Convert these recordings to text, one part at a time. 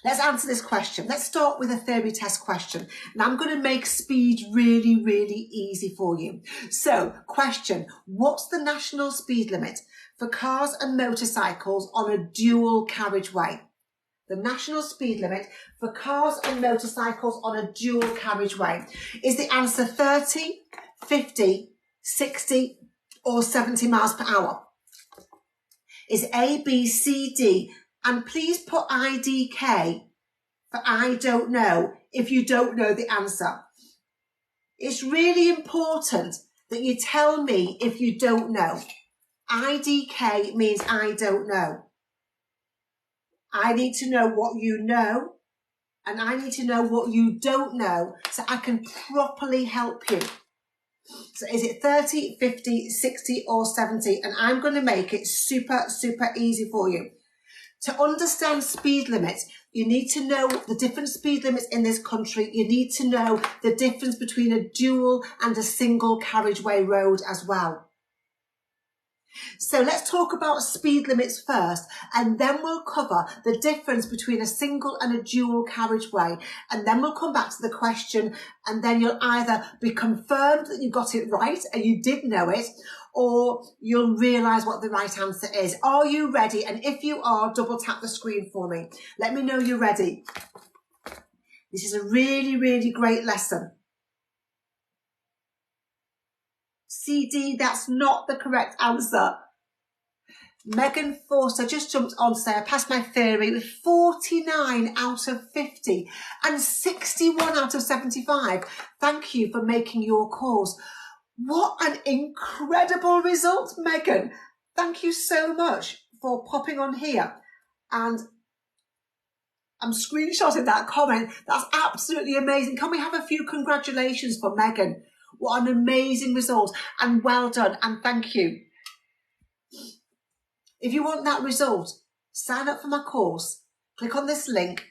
Let's answer this question. Let's start with a theory test question. And I'm going to make speed really, really easy for you. So, question, what's the national speed limit for cars and motorcycles on a dual carriageway? The national speed limit for cars and motorcycles on a dual carriageway. Is the answer 30, 50, 60 or 70 miles per hour? Is A, B, C, D? And please put IDK for I don't know if you don't know the answer. It's really important that you tell me if you don't know. IDK means I don't know. I need to know what you know, and I need to know what you don't know so I can properly help you. So is it 30, 50, 60 or 70? And I'm going to make it super, super easy for you. To understand speed limits, you need to know the different speed limits in this country. You need to know the difference between a dual and a single carriageway road as well. So let's talk about speed limits first, and then we'll cover the difference between a single and a dual carriageway. And then we'll come back to the question, and then you'll either be confirmed that you got it right and you did know it, or you'll realise what the right answer is. Are you ready? And if you are, double tap the screen for me. Let me know you're ready. This is a really, really great lesson. CD, that's not the correct answer. Megan Forster just jumped on to say, I passed my theory with 49 out of 50 and 61 out of 75. Thank you for making your course. What an incredible result, Megan. Thank you so much for popping on here. And I'm screenshotting that comment. That's absolutely amazing. Can we have a few congratulations for Megan? What an amazing result, and well done, and thank you. If you want that result, sign up for my course. Click on this link,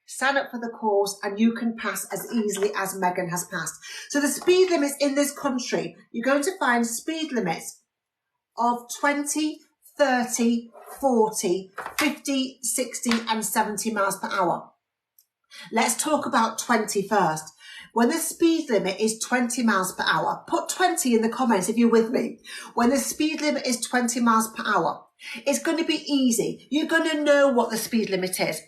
sign up for the course, and you can pass as easily as Megan has passed. So the speed limits in this country, you're going to find speed limits of 20, 30, 40, 50, 60 and 70 miles per hour. Let's talk about 20 first. When the speed limit is 20 miles per hour, put 20 in the comments if you're with me. When the speed limit is 20 miles per hour, it's going to be easy. You're going to know what the speed limit is.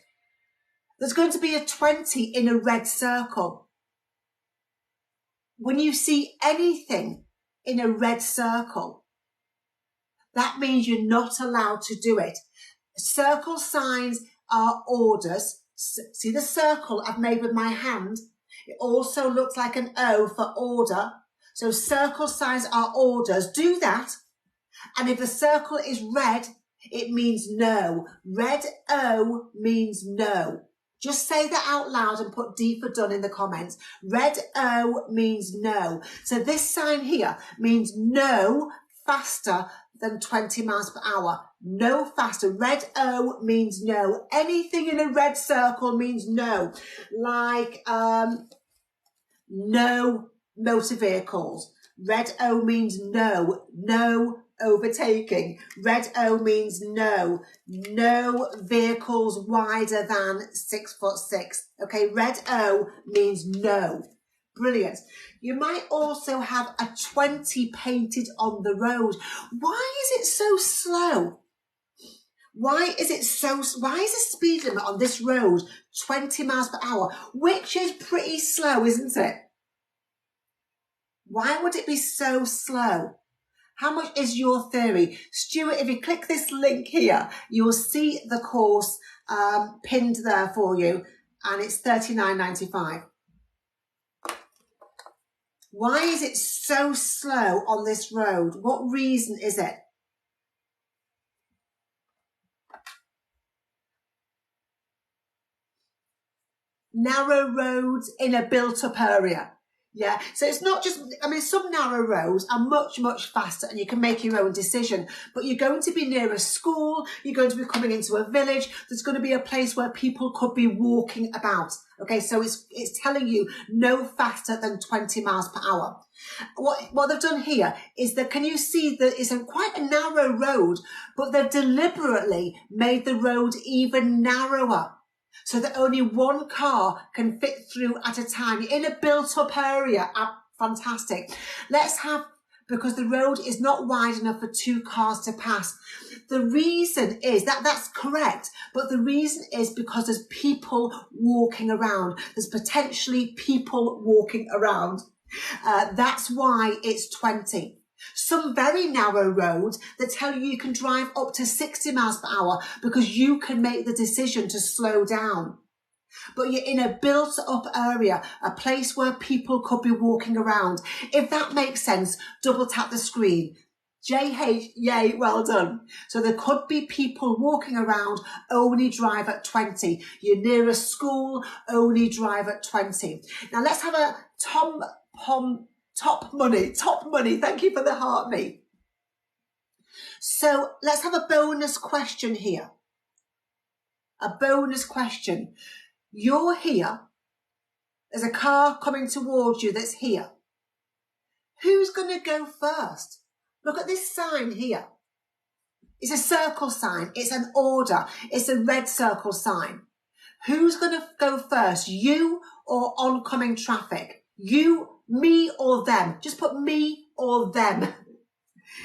There's going to be a 20 in a red circle. When you see anything in a red circle, that means you're not allowed to do it. Circle signs are orders. See the circle I've made with my hand? It also looks like an O for order. So circle signs are orders. Do that. And if the circle is red, it means no. Red O means no. Just say that out loud and put D for done in the comments. Red O means no. So this sign here means no faster than 20 miles per hour. No faster. Red O means no. Anything in a red circle means no. Like no motor vehicles. Red O means no. No overtaking. Red O means no. No vehicles wider than 6'6". Okay, red O means no. Brilliant. You might also have a 20 painted on the road. Why is it so slow? Why is the speed limit on this road 20 miles per hour, which is pretty slow, isn't it? Why would it be so slow? How much is your theory? Stuart, if you click this link here, you'll see the course pinned there for you, and it's $39.95. Why is it so slow on this road? What reason is it? Narrow roads in a built-up area. Yeah, so it's not just, some narrow roads are much, much faster and you can make your own decision, but you're going to be near a school, you're going to be coming into a village, there's going to be a place where people could be walking about. Okay, so it's telling you no faster than 20 miles per hour. What they've done here is that, can you see that it's quite a narrow road, but they've deliberately made the road even narrower. so that only one car can fit through at a time. You're in a built-up area. Fantastic. Let's have, because the road is not wide enough for two cars to pass. The reason is that's correct, but the reason is because there's people walking around. There's potentially people walking around. That's why it's 20. Some very narrow roads that tell you can drive up to 60 miles per hour because you can make the decision to slow down. But you're in a built up area, a place where people could be walking around. If that makes sense, double tap the screen. JH, yay, well done. So there could be people walking around, only drive at 20. You're near a school, only drive at 20. Now let's have a top money. Thank you for the heart, me. So let's have a bonus question here. A bonus question. You're here. There's a car coming towards you that's here. Who's going to go first? Look at this sign here. It's a circle sign. It's an order. It's a red circle sign. Who's going to go first? You or oncoming traffic? You, me or them? Just put me or them.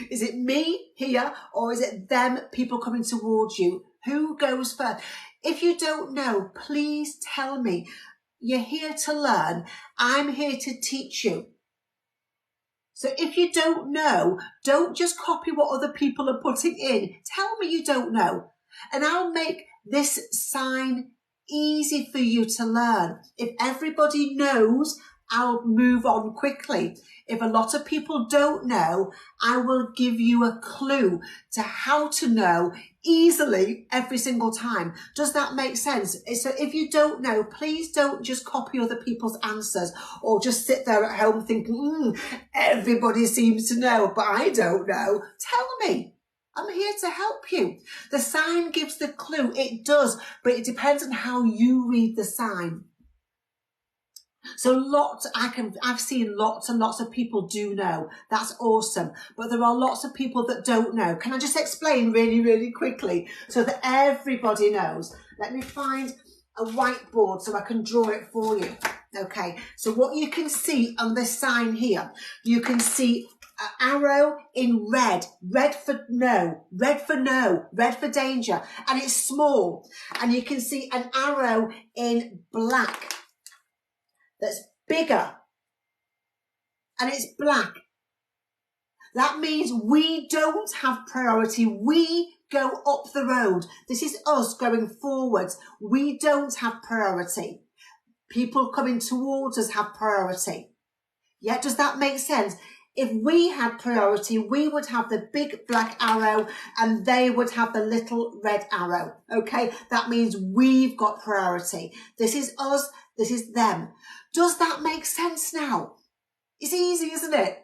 Is it me here or is it them, people coming towards you? Who goes first? If you don't know, please tell me. You're here to learn. I'm here to teach you. So if you don't know, don't just copy what other people are putting in. Tell me you don't know. And I'll make this sign easy for you to learn. If everybody knows, I'll move on quickly. If a lot of people don't know, I will give you a clue to how to know easily every single time. Does that make sense? So if you don't know, please don't just copy other people's answers or just sit there at home thinking, everybody seems to know, but I don't know. Tell me. I'm here to help you. The sign gives the clue. It does, but it depends on how you read the sign. So I've seen lots and lots of people do know. That's awesome. But there are lots of people that don't know. Can I just explain really, really quickly so that everybody knows? Let me find a whiteboard so I can draw it for you. Okay. So what you can see on this sign here, you can see an arrow in red. Red for no, red for danger. And it's small. And you can see an arrow in black that's bigger, and it's black. That means we don't have priority. We go up the road. This is us going forwards. We don't have priority. People coming towards us have priority. Yeah, does that make sense? If we had priority, we would have the big black arrow and they would have the little red arrow. Okay, that means we've got priority. This is us, this is them. Does that make sense now? It's easy, isn't it?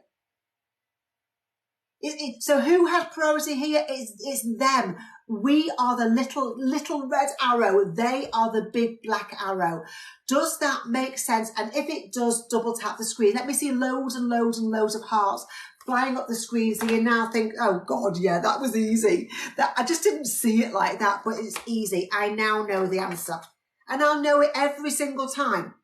So who has priority here? It's them. We are the little red arrow. They are the big black arrow. Does that make sense? And if it does, double tap the screen. Let me see loads and loads and loads of hearts flying up the screen. So you now think, oh God, yeah, that was easy. I just didn't see it like that, but it's easy. I now know the answer. And I'll know it every single time.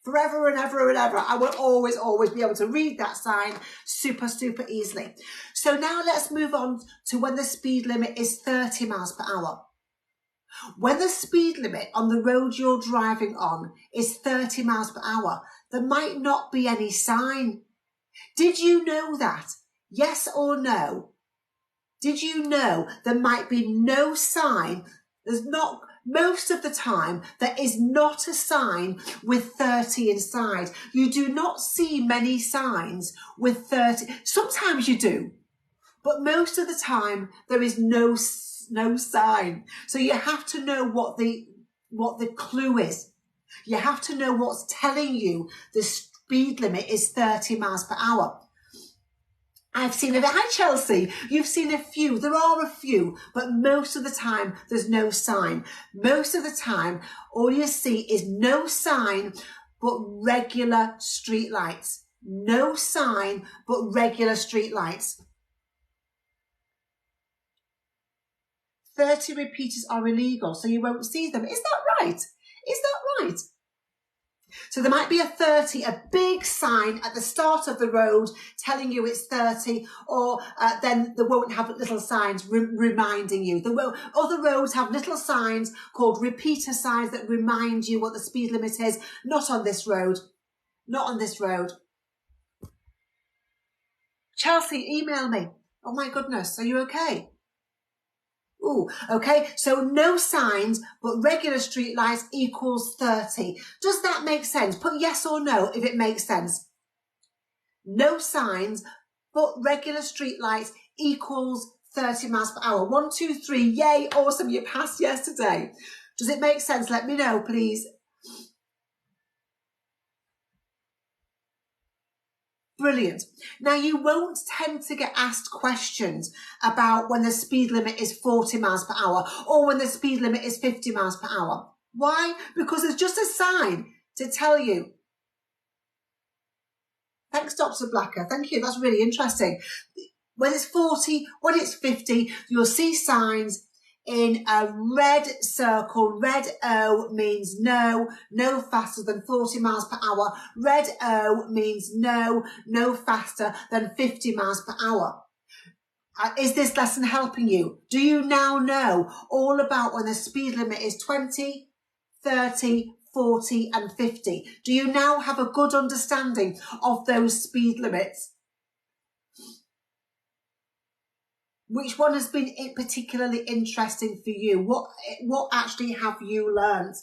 Forever and ever and ever. I will always, always be able to read that sign super, super easily. So now let's move on to when the speed limit is 30 miles per hour. When the speed limit on the road you're driving on is 30 miles per hour, there might not be any sign. Did you know that? Yes or no? Did you know there might be no sign? There's not... Most of the time, there is not a sign with 30 inside. You do not see many signs with 30. Sometimes you do, but most of the time, there is no sign. So you have to know what the clue is. You have to know what's telling you the speed limit is 30 miles per hour. I've seen it. Hi, Chelsea. You've seen a few. There are a few, but most of the time, there's no sign. Most of the time, all you see is no sign, but regular street lights. No sign, but regular street lights. 30 repeaters are illegal, so you won't see them. Is that right? Is that right? So there might be a 30, a big sign at the start of the road telling you it's 30, or then they won't have little signs reminding you. Other roads have little signs called repeater signs that remind you what the speed limit is. Not on this road. Not on this road. Chelsea, email me. Oh my goodness, are you okay? Ooh, okay, so no signs, but regular street lights equals 30. Does that make sense? Put yes or no if it makes sense. No signs, but regular street lights equals 30 miles per hour. 1, 2, 3, yay, awesome, you passed yesterday. Does it make sense? Let me know, please. Brilliant. Now, you won't tend to get asked questions about when the speed limit is 40 miles per hour or when the speed limit is 50 miles per hour. Why? Because there's just a sign to tell you. Thanks, Dr. Blacker. Thank you. That's really interesting. When it's 40, when it's 50, you'll see signs in a red circle. Red O means no faster than 40 miles per hour. Red O means no faster than 50 miles per hour. Is this lesson helping you? Do you now know all about when the speed limit is 20, 30, 40 and 50? Do you now have a good understanding of those speed limits? Which one has been particularly interesting for you? What actually have you learned?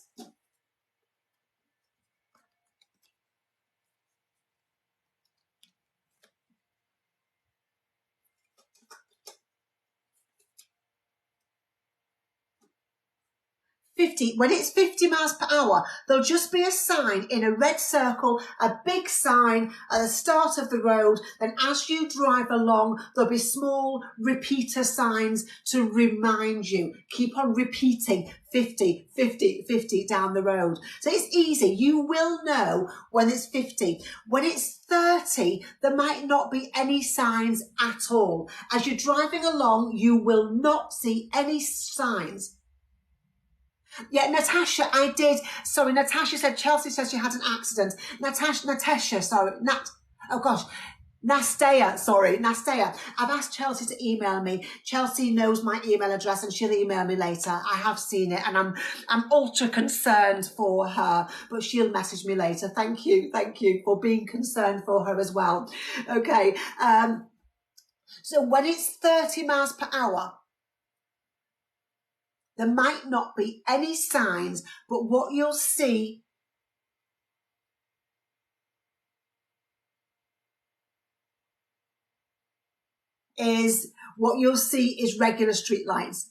When it's 50 miles per hour, there'll just be a sign in a red circle, a big sign at the start of the road. Then as you drive along, there'll be small repeater signs to remind you. Keep on repeating 50, 50, 50 down the road. So it's easy. You will know when it's 50. When it's 30, there might not be any signs at all. As you're driving along, you will not see any signs. Yeah, Natasha, I did. Sorry, Natasha said, Chelsea says she had an accident. Nastea, Nastea. I've asked Chelsea to email me. Chelsea knows my email address and she'll email me later. I have seen it and I'm ultra concerned for her, but she'll message me later. Thank you for being concerned for her as well. Okay, so when it's 30 miles per hour, there might not be any signs, but what you'll see is regular street lights.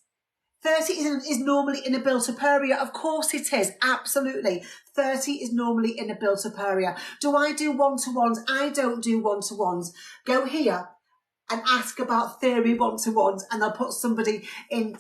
30 is normally in a built-up area. Of course it is. Absolutely. 30 is normally in a built-up area. Do I do one-to-ones? I don't do one-to-ones. Go here and ask about theory one-to-ones and they'll put somebody in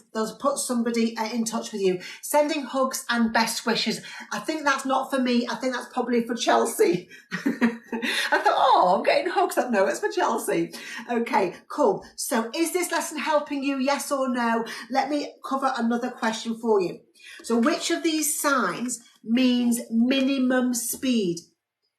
touch with you. Sending hugs and best wishes. I think that's not for me. I think that's probably for Chelsea. I thought, oh, I'm getting hugs. No, it's for Chelsea. Okay, cool. So is this lesson helping you? Yes or no? Let me cover another question for you. So which of these signs means minimum speed?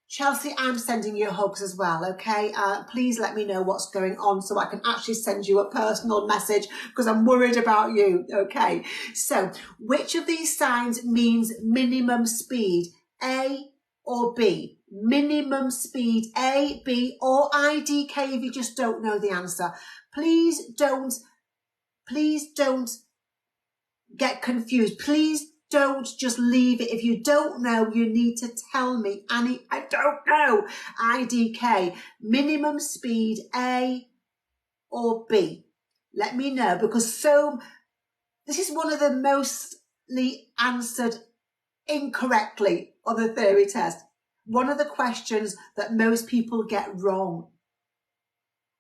Chelsea, I'm sending you hugs as well, okay? Please let me know what's going on so I can actually send you a personal message because I'm worried about you, okay? So, which of these signs means minimum speed? A or B? Minimum speed, A, B, or IDK if you just don't know the answer. Please don't get confused. Please don't just leave it. If you don't know, you need to tell me. Annie, I don't know. IDK, minimum speed, A or B. Let me know because this is one of the mostly answered incorrectly on the theory test. One of the questions that most people get wrong.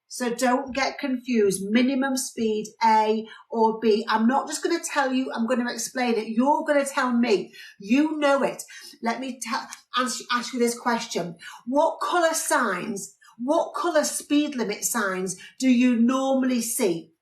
So don't get confused. Minimum speed, A or B. I'm not just going to tell you, I'm going to explain it. You're going to tell me. You know it. Let me ask you this question. What colour speed limit signs do you normally see?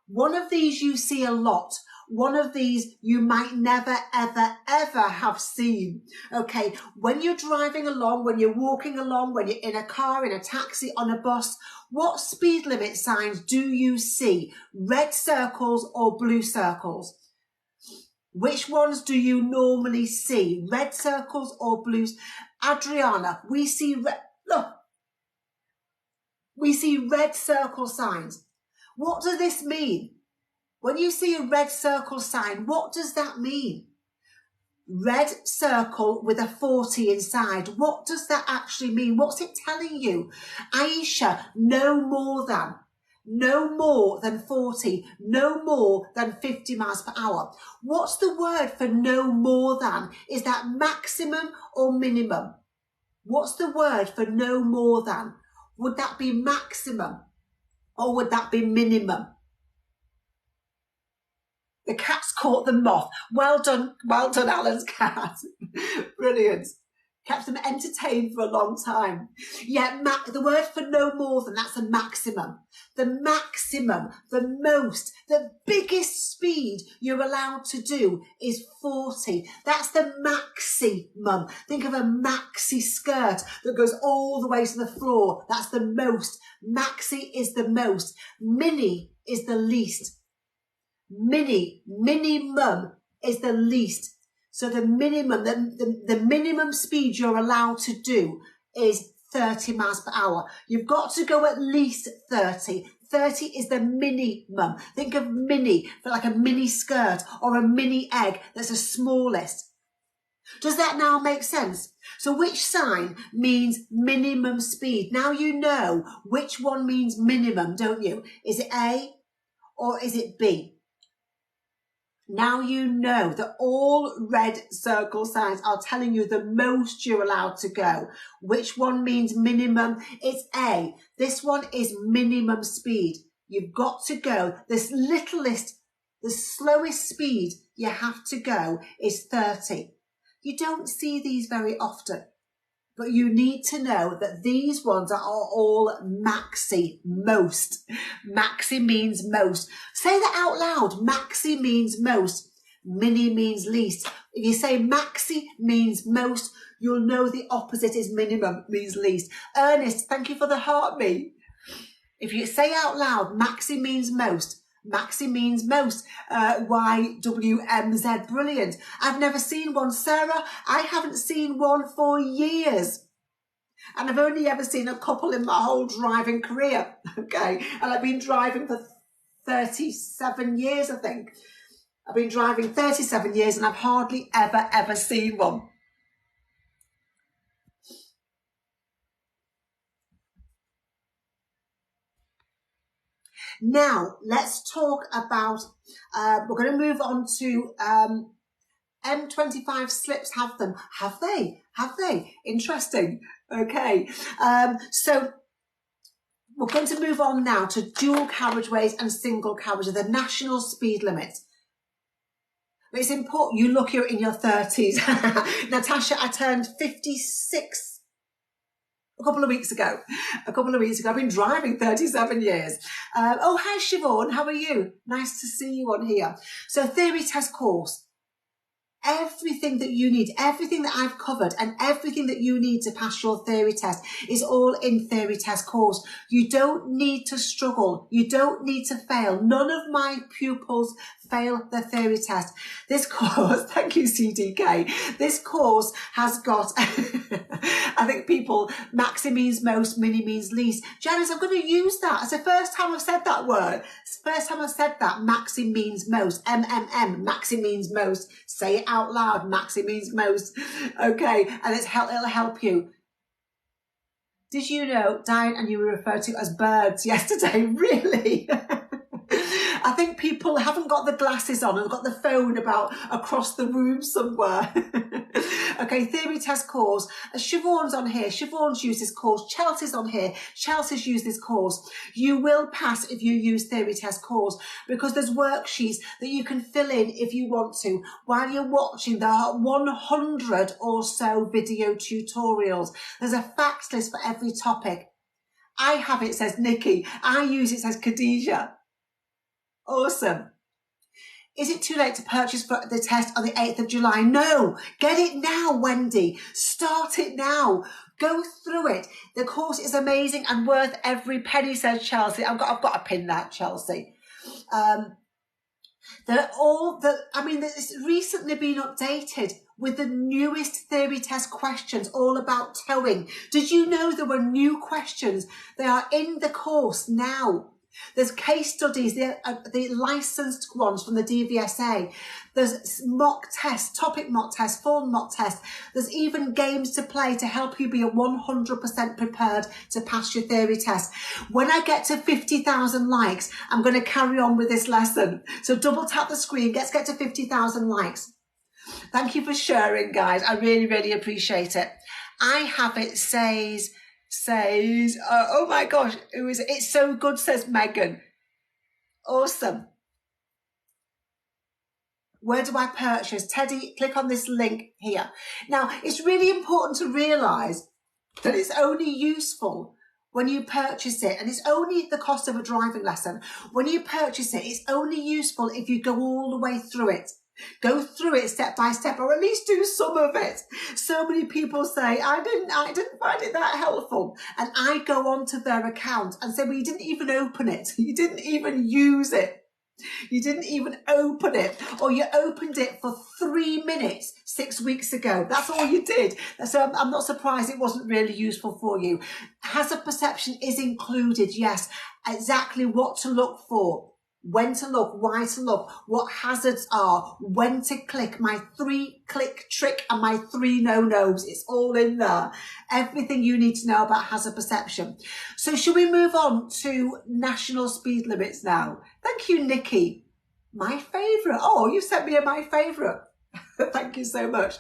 One of these you see a lot. one of these you might never, ever, ever have seen. Okay, when you're driving along, when you're walking along, when you're in a car, in a taxi, on a bus, what speed limit signs do you see? Red circles or blue circles? Which ones do you normally see? Red circles or blues? Adriana, we see look. We see red circle signs. What does this mean? When you see a red circle sign, what does that mean? Red circle with a 40 inside. What does that actually mean? What's it telling you? Aisha, no more than 40, no more than 50 miles per hour. What's the word for no more than? Is that maximum or minimum? What's the word for no more than? Would that be maximum or would that be minimum? The cat's caught the moth. Well done, Alan's cat. Brilliant. Kept them entertained for a long time. Yeah, the word for no more than, that's a maximum. The maximum, the most, the biggest speed you're allowed to do is 40. That's the maximum. Think of a maxi skirt that goes all the way to the floor. That's the most. Maxi is the most. Mini is the least. Minimum is the least. So the minimum, the minimum speed you're allowed to do is 30 miles per hour. You've got to go at least 30. 30 is the minimum. Think of mini for like a mini skirt or a mini egg. That's the smallest. Does that now make sense? So which sign means minimum speed? Now you know which one means minimum, don't you? Is it A or is it B? Now you know that all red circle signs are telling you the most you're allowed to go. Which one means minimum? It's A. This one is minimum speed. You've got to go. This littlest, the slowest speed you have to go is 30. You don't see these very often. But you need to know that these ones are all maxi, most. Maxi means most. Say that out loud. Maxi means most. Mini means least. If you say maxi means most, you'll know the opposite is minimum, means least. Ernest, thank you for the heartbeat. If you say out loud, maxi means most. Maxi means most. YWMZ, brilliant. I've never seen one. Sarah, I haven't seen one for years. And I've only ever seen a couple in my whole driving career. Okay. And I've been driving for 37 years, I think. I've been driving 37 years and I've hardly ever seen one. Now, let's talk about, we're going to move on to M25 slips have them. Have they? Have they? Interesting. Okay. So we're going to move on now to dual carriageways and single carriageways, the national speed limit. But it's important you look here in your 30s. Natasha, I turned 56 a couple of weeks ago. I've been driving 37 years. Oh, hi, Siobhan. How are you? Nice to see you on here. So theory test course. Everything that you need, everything that I've covered and everything that you need to pass your theory test is all in theory test course. You don't need to struggle. You don't need to fail. None of my pupils fail the theory test. This course, thank you CDK, this course has got, I think people, maxi means most, mini means least. Janice, I'm going to use that. It's the first time I've said that word. It's the first time I've said that. Maxi means most. MMM, maxi means most. Say it out loud. Maxi means most. Okay, and it'll help you. Did you know, Diane, and you were referred to as birds yesterday? Really? I think people haven't got the glasses on and got the phone about across the room somewhere. Okay, theory test course. Siobhan's on here. Siobhan's used this course. Chelsea's on here. Chelsea's used this course. You will pass if you use theory test course because there's worksheets that you can fill in if you want to. While you're watching, there are 100 or so video tutorials. There's a facts list for every topic. I have it, says Nikki. I use it, says Khadijah. Awesome. Is it too late to purchase for the test on the 8th of July? No, get it now, Wendy. Start it now. Go through it. The course is amazing and worth every penny, says Chelsea. I've got to pin that, Chelsea. It's recently been updated with the newest theory test questions all about towing. Did you know there were new questions? They are in the course now. There's case studies, the licensed ones from the DVSA. There's mock tests, topic mock tests, full mock tests. There's even games to play to help you be 100% prepared to pass your theory test. When I get to 50,000 likes, I'm going to carry on with this lesson. So double tap the screen. Let's get to 50,000 likes. Thank you for sharing, guys. I really, really appreciate it. I have it says, oh my gosh, who is it? It's so good, says Megan. Awesome. Where do I purchase? Teddy, click on this link here. Now, it's really important to realise that it's only useful when you purchase it, and it's only the cost of a driving lesson. When you purchase it, it's only useful if you go all the way through it. Go through it step by step, or at least do some of it. So many people say, I didn't find it that helpful. And I go onto their account and say, well, you didn't even open it. You didn't even use it. You didn't even open it, or you opened it for 3 minutes 6 weeks ago. That's all you did. So I'm not surprised it wasn't really useful for you. Hazard perception is included. Yes, exactly what to look for. When to look, why to look, what hazards are, when to click, my 3-click trick and my 3 no-nos. It's all in there. Everything you need to know about hazard perception. So should we move on to national speed limits now? Thank you, Nikki. My favourite. Oh, you sent me a my favourite. Thank you so much.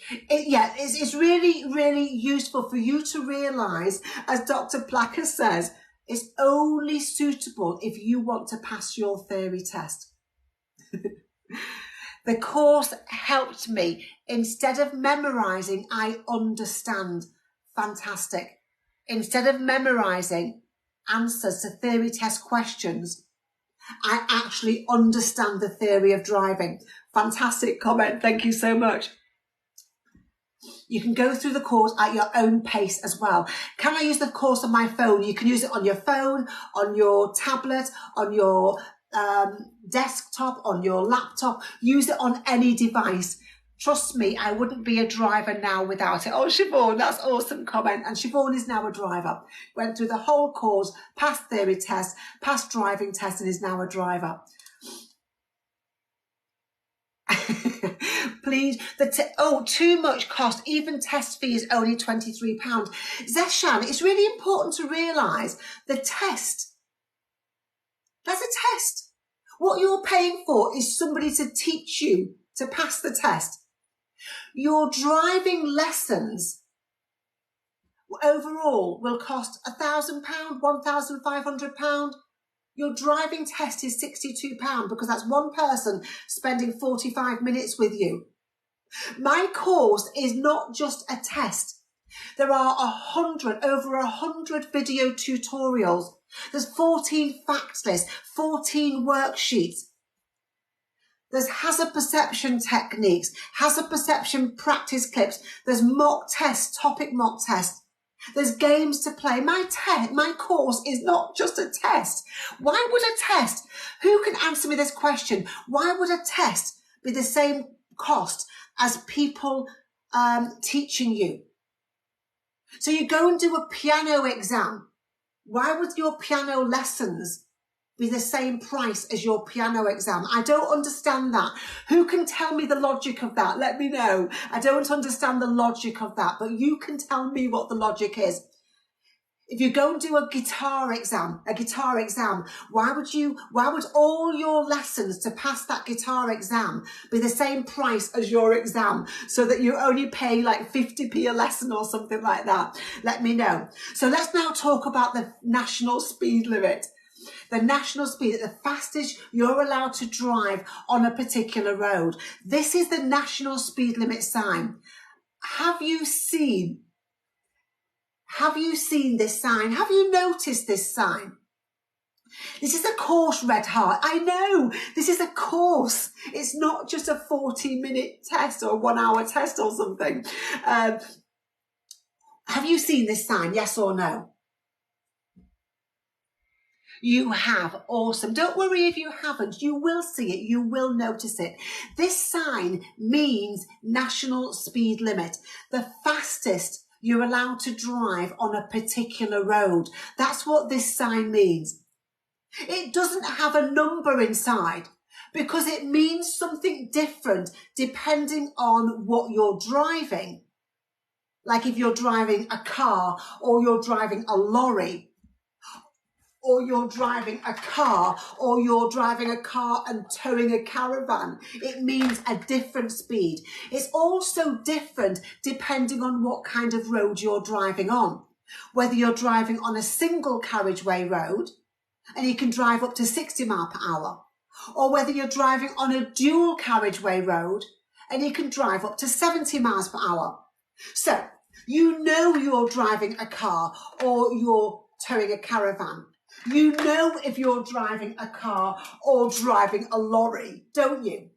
It's really, really useful for you to realise, as Dr. Placker says, it's only suitable if you want to pass your theory test. The course helped me. Instead of memorising, I understand. Fantastic. Instead of memorising answers to theory test questions, I actually understand the theory of driving. Fantastic comment. Thank you so much. You can go through the course at your own pace as well. Can I use the course on my phone? You can use it on your phone, on your tablet, on your desktop, on your laptop. Use it on any device. Trust me, I wouldn't be a driver now without it. Oh, Siobhan, that's awesome comment. And Siobhan is now a driver. Went through the whole course, passed theory test, passed driving test, and is now a driver. Please, too much cost. Even test fee is only £23. Zeshan, it's really important to realise the test. That's a test. What you're paying for is somebody to teach you to pass the test. Your driving lessons overall will cost £1,000, £1,500. Your driving test is £62 because that's one person spending 45 minutes with you. My course is not just a test. There are over 100 video tutorials. There's 14 fact lists, 14 worksheets. There's hazard perception techniques, hazard perception practice clips. There's mock tests, topic mock tests. There's games to play. My course is not just a test. Why would a test? Who can answer me this question? Why would a test be the same cost as people teaching you? So you go and do a piano exam. Why would your piano lessons be the same price as your piano exam? I don't understand that. Who can tell me the logic of that? Let me know. I don't understand the logic of that, but you can tell me what the logic is. If you go and do a guitar exam, why would all your lessons to pass that guitar exam be the same price as your exam, so that you only pay like 50p a lesson or something like that? Let me know. So let's now talk about the national speed limit. The national speed, the fastest you're allowed to drive on a particular road. This is the national speed limit sign. Have you seen this sign? Have you noticed this sign? This is a course, Red Heart. I know, this is a course. It's not just a 40-minute test or a 1-hour test or something. Have you seen this sign, yes or no? You have. Awesome. Don't worry if you haven't. You will see it. You will notice it. This sign means national speed limit. The fastest you're allowed to drive on a particular road. That's what this sign means. It doesn't have a number inside because it means something different depending on what you're driving. Like if you're driving a car or you're driving a lorry, or you're driving a car, or you're driving a car and towing a caravan. It means a different speed. It's also different depending on what kind of road you're driving on. Whether you're driving on a single carriageway road, and you can drive up to 60 miles per hour, or whether you're driving on a dual carriageway road, and you can drive up to 70 miles per hour. So, you know you're driving a car, or you're towing a caravan. You know if you're driving a car or driving a lorry, don't you?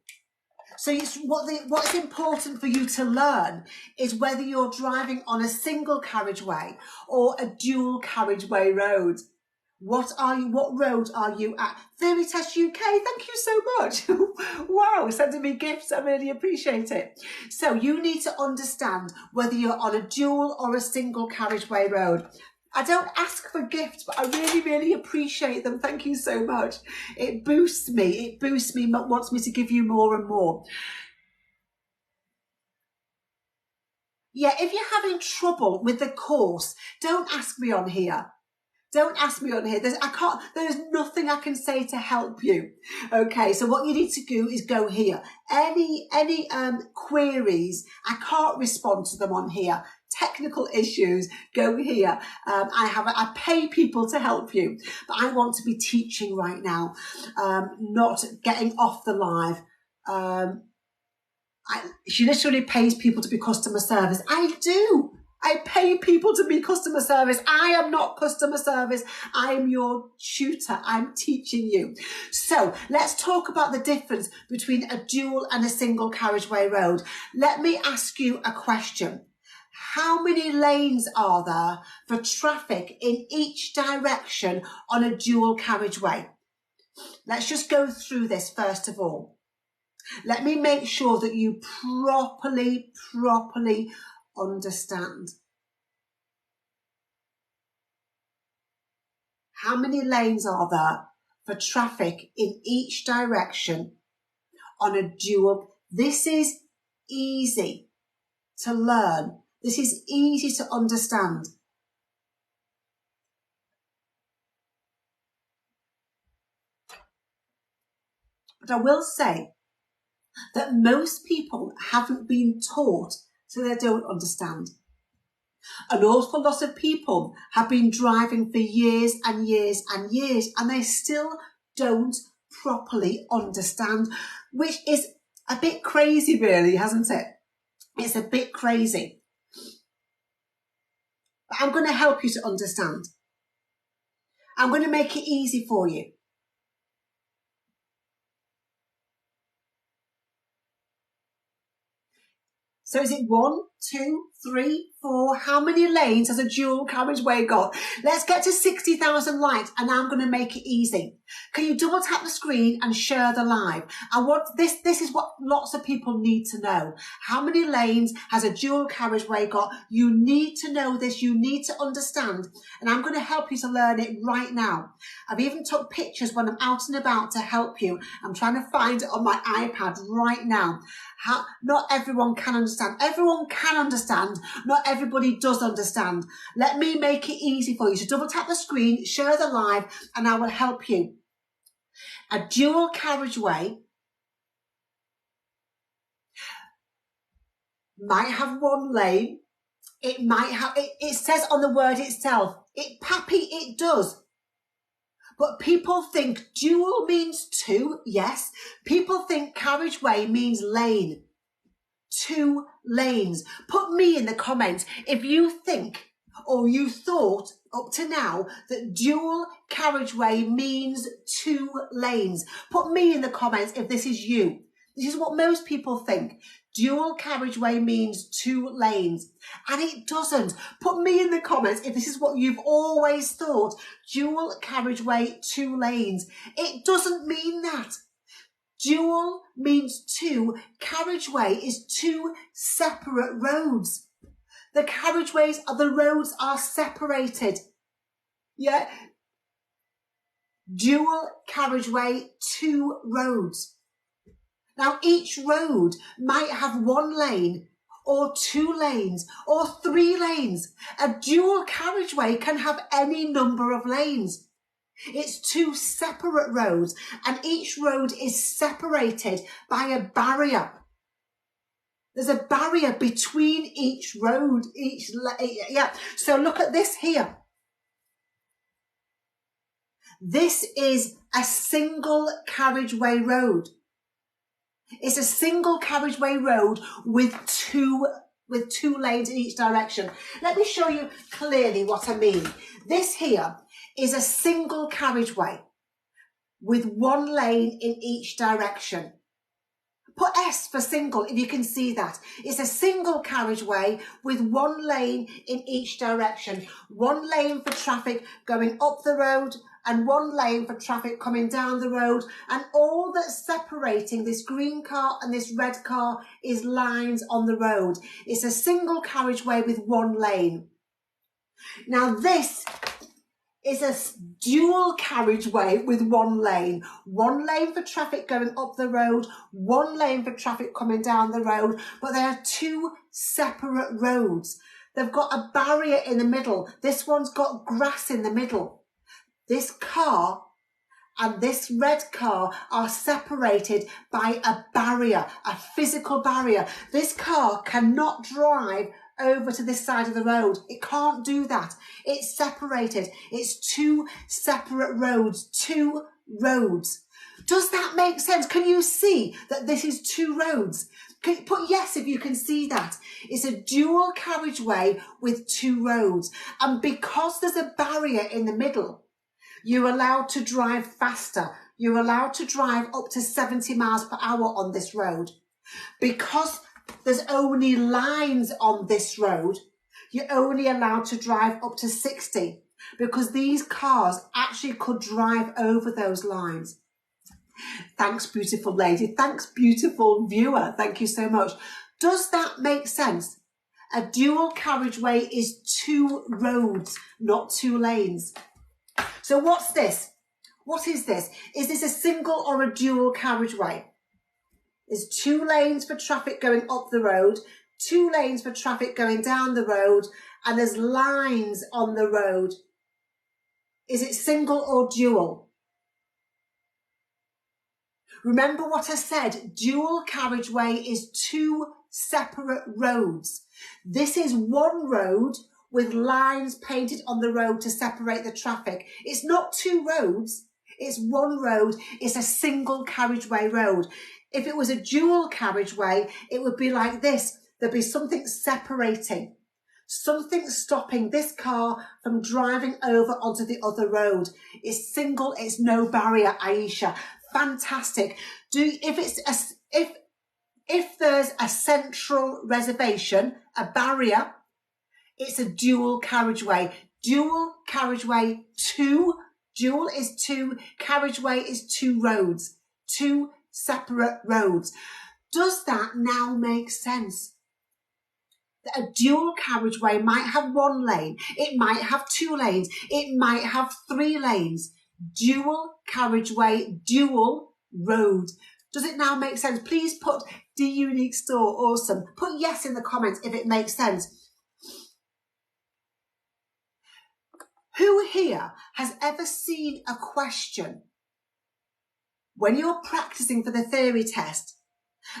So what's important for you to learn is whether you're driving on a single carriageway or a dual carriageway road. What road are you at? Theory Test UK, thank you so much. Wow, sending me gifts, I really appreciate it. So you need to understand whether you're on a dual or a single carriageway road. I don't ask for gifts, but I really, really appreciate them. Thank you so much. It boosts me. Wants me to give you more and more. Yeah, if you're having trouble with the course, don't ask me on here. Don't ask me on here. There's nothing I can say to help you. Okay, so what you need to do is go here. Any queries, I can't respond to them on here. Technical issues, go here. I pay people to help you, but I want to be teaching right now, not getting off the live. She literally pays people to be customer service. I do. I pay people to be customer service. I am not customer service. I am your tutor. I'm teaching you. So let's talk about the difference between a dual and a single carriageway road. Let me ask you a question. How many lanes are there for traffic in each direction on a dual carriageway? Let's just go through this first of all. Let me make sure that you properly understand. How many lanes are there for traffic in each direction on a dual? This is easy to learn. This is easy to understand. But I will say that most people haven't been taught, so they don't understand. An awful lot of people have been driving for years and years and years, and they still don't properly understand, which is a bit crazy really, hasn't it? It's a bit crazy. But I'm going to help you to understand. I'm going to make it easy for you. So is it 1, 2, 3, 4? How many lanes has a dual carriageway got? Let's get to 60,000 likes, and I'm going to make it easy. Can you double tap the screen and share the live? I want this is what lots of people need to know. How many lanes has a dual carriageway got? You need to know this. You need to understand. And I'm going to help you to learn it right now. I've even took pictures when I'm out and about to help you. I'm trying to find it on my iPad right now. Not everyone can understand. Everyone can understand. Not everybody does understand. Let me make it easy for you. So double tap the screen, share the live, and I will help you. A dual carriageway might have one lane. It might have, it says on the word itself, it does. But people think dual means 2, yes. People think carriageway means lane. 2 lanes. Put me in the comments if you think or you thought up to now that dual carriageway means 2 lanes. Put me in the comments if this is you. This is what most people think. Dual carriageway means 2 lanes, and it doesn't. Put me in the comments if this is what you've always thought. Dual carriageway, 2 lanes. It doesn't mean that. Dual means 2. Carriageway is 2 separate roads. The carriageways are, the roads are separated. Yeah. Dual carriageway, 2 roads. Now, each road might have 1 lane or 2 lanes or 3 lanes. A dual carriageway can have any number of lanes. It's 2 separate roads, and each road is separated by a barrier. There's a barrier between each road, So look at this here. This is a single carriageway road. It's a single carriageway road with two lanes in each direction. Let me show you clearly what I mean. This here is a single carriageway with 1 lane in each direction. Put S for single if you can see that. It's a single carriageway with 1 lane in each direction. 1 lane for traffic going up the road and 1 lane for traffic coming down the road. And all that's separating this green car and this red car is lines on the road. It's a single carriageway with 1 lane. Now this is a dual carriageway with 1 lane. 1 lane for traffic going up the road, 1 lane for traffic coming down the road, but they are 2 separate roads. They've got a barrier in the middle. This one's got grass in the middle. This car and this red car are separated by a barrier, a physical barrier. This car cannot drive over to this side of the road. It can't do that. It's separated. It's 2 separate roads, 2 roads. Does that make sense? Can you see that this is 2 roads? Put yes if you can see that. It's a dual carriageway with 2 roads. And because there's a barrier in the middle, you're allowed to drive faster. You're allowed to drive up to 70 miles per hour on this road. Because there's only lines on this road, you're only allowed to drive up to 60 because these cars actually could drive over those lines. Thanks, beautiful lady. Thanks, beautiful viewer. Thank you so much. Does that make sense? A dual carriageway is 2 roads, not 2 lanes. So what's this? What is this? Is this a single or a dual carriageway? There's 2 lanes for traffic going up the road, 2 lanes for traffic going down the road, and there's lines on the road. Is it single or dual? Remember what I said, dual carriageway is 2 separate roads. This is 1 road with lines painted on the road to separate the traffic. It's not 2 roads, it's 1 road. It's a single carriageway road. If it was a dual carriageway, it would be like this. There'd be something separating, something stopping this car from driving over onto the other road. It's single, it's no barrier, Aisha. Fantastic. If there's a central reservation, a barrier, it's a dual carriageway. Dual carriageway 2. Dual is 2. Carriageway is 2 roads. 2 separate roads. Does that now make sense? That a dual carriageway might have 1 lane, it might have 2 lanes, it might have 3 lanes. Dual carriageway, dual road. Does it now make sense? Please put D Unique Store, awesome. Put yes in the comments if it makes sense. Who here has ever seen a question when you're practicing for the theory test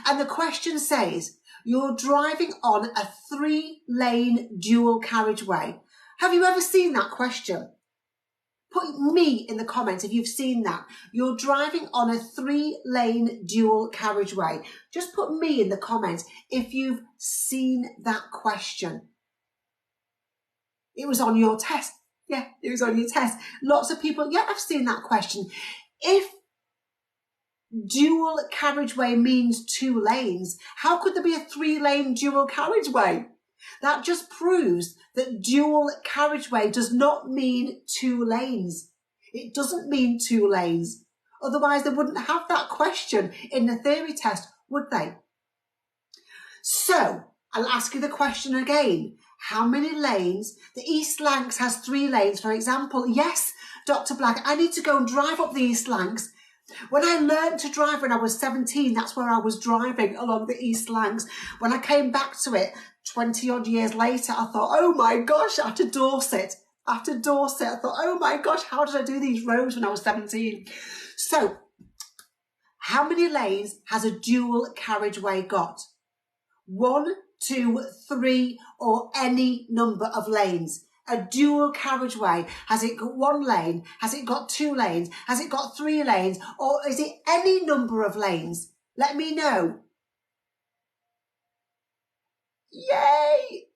and the question says you're driving on a 3-lane dual carriageway? Have you ever seen that question? Put me in the comments if you've seen that. You're driving on a 3-lane dual carriageway. Just put me in the comments if you've seen that question. It was on your test. Yeah, it was on your test. Lots of people, yeah, I've seen that question. If dual carriageway means 2 lanes, how could there be a 3-lane dual carriageway? That just proves that dual carriageway does not mean 2 lanes. It doesn't mean 2 lanes. Otherwise, they wouldn't have that question in the theory test, would they? So, I'll ask you the question again. How many lanes? The East Lancs has 3 lanes, for example. Yes, Dr. Black, I need to go and drive up the East Lancs. When I learned to drive when I was 17, that's where I was driving along the East Lancs. When I came back to it 20 odd years later, I thought, oh my gosh, after Dorset, I thought, oh my gosh, how did I do these roads when I was 17? So, how many lanes has a dual carriageway got? 1, 2, 3, or any number of lanes. A dual carriageway, has it got 1 lane? Has it got 2 lanes? Has it got 3 lanes? Or is it any number of lanes? Let me know. Yay!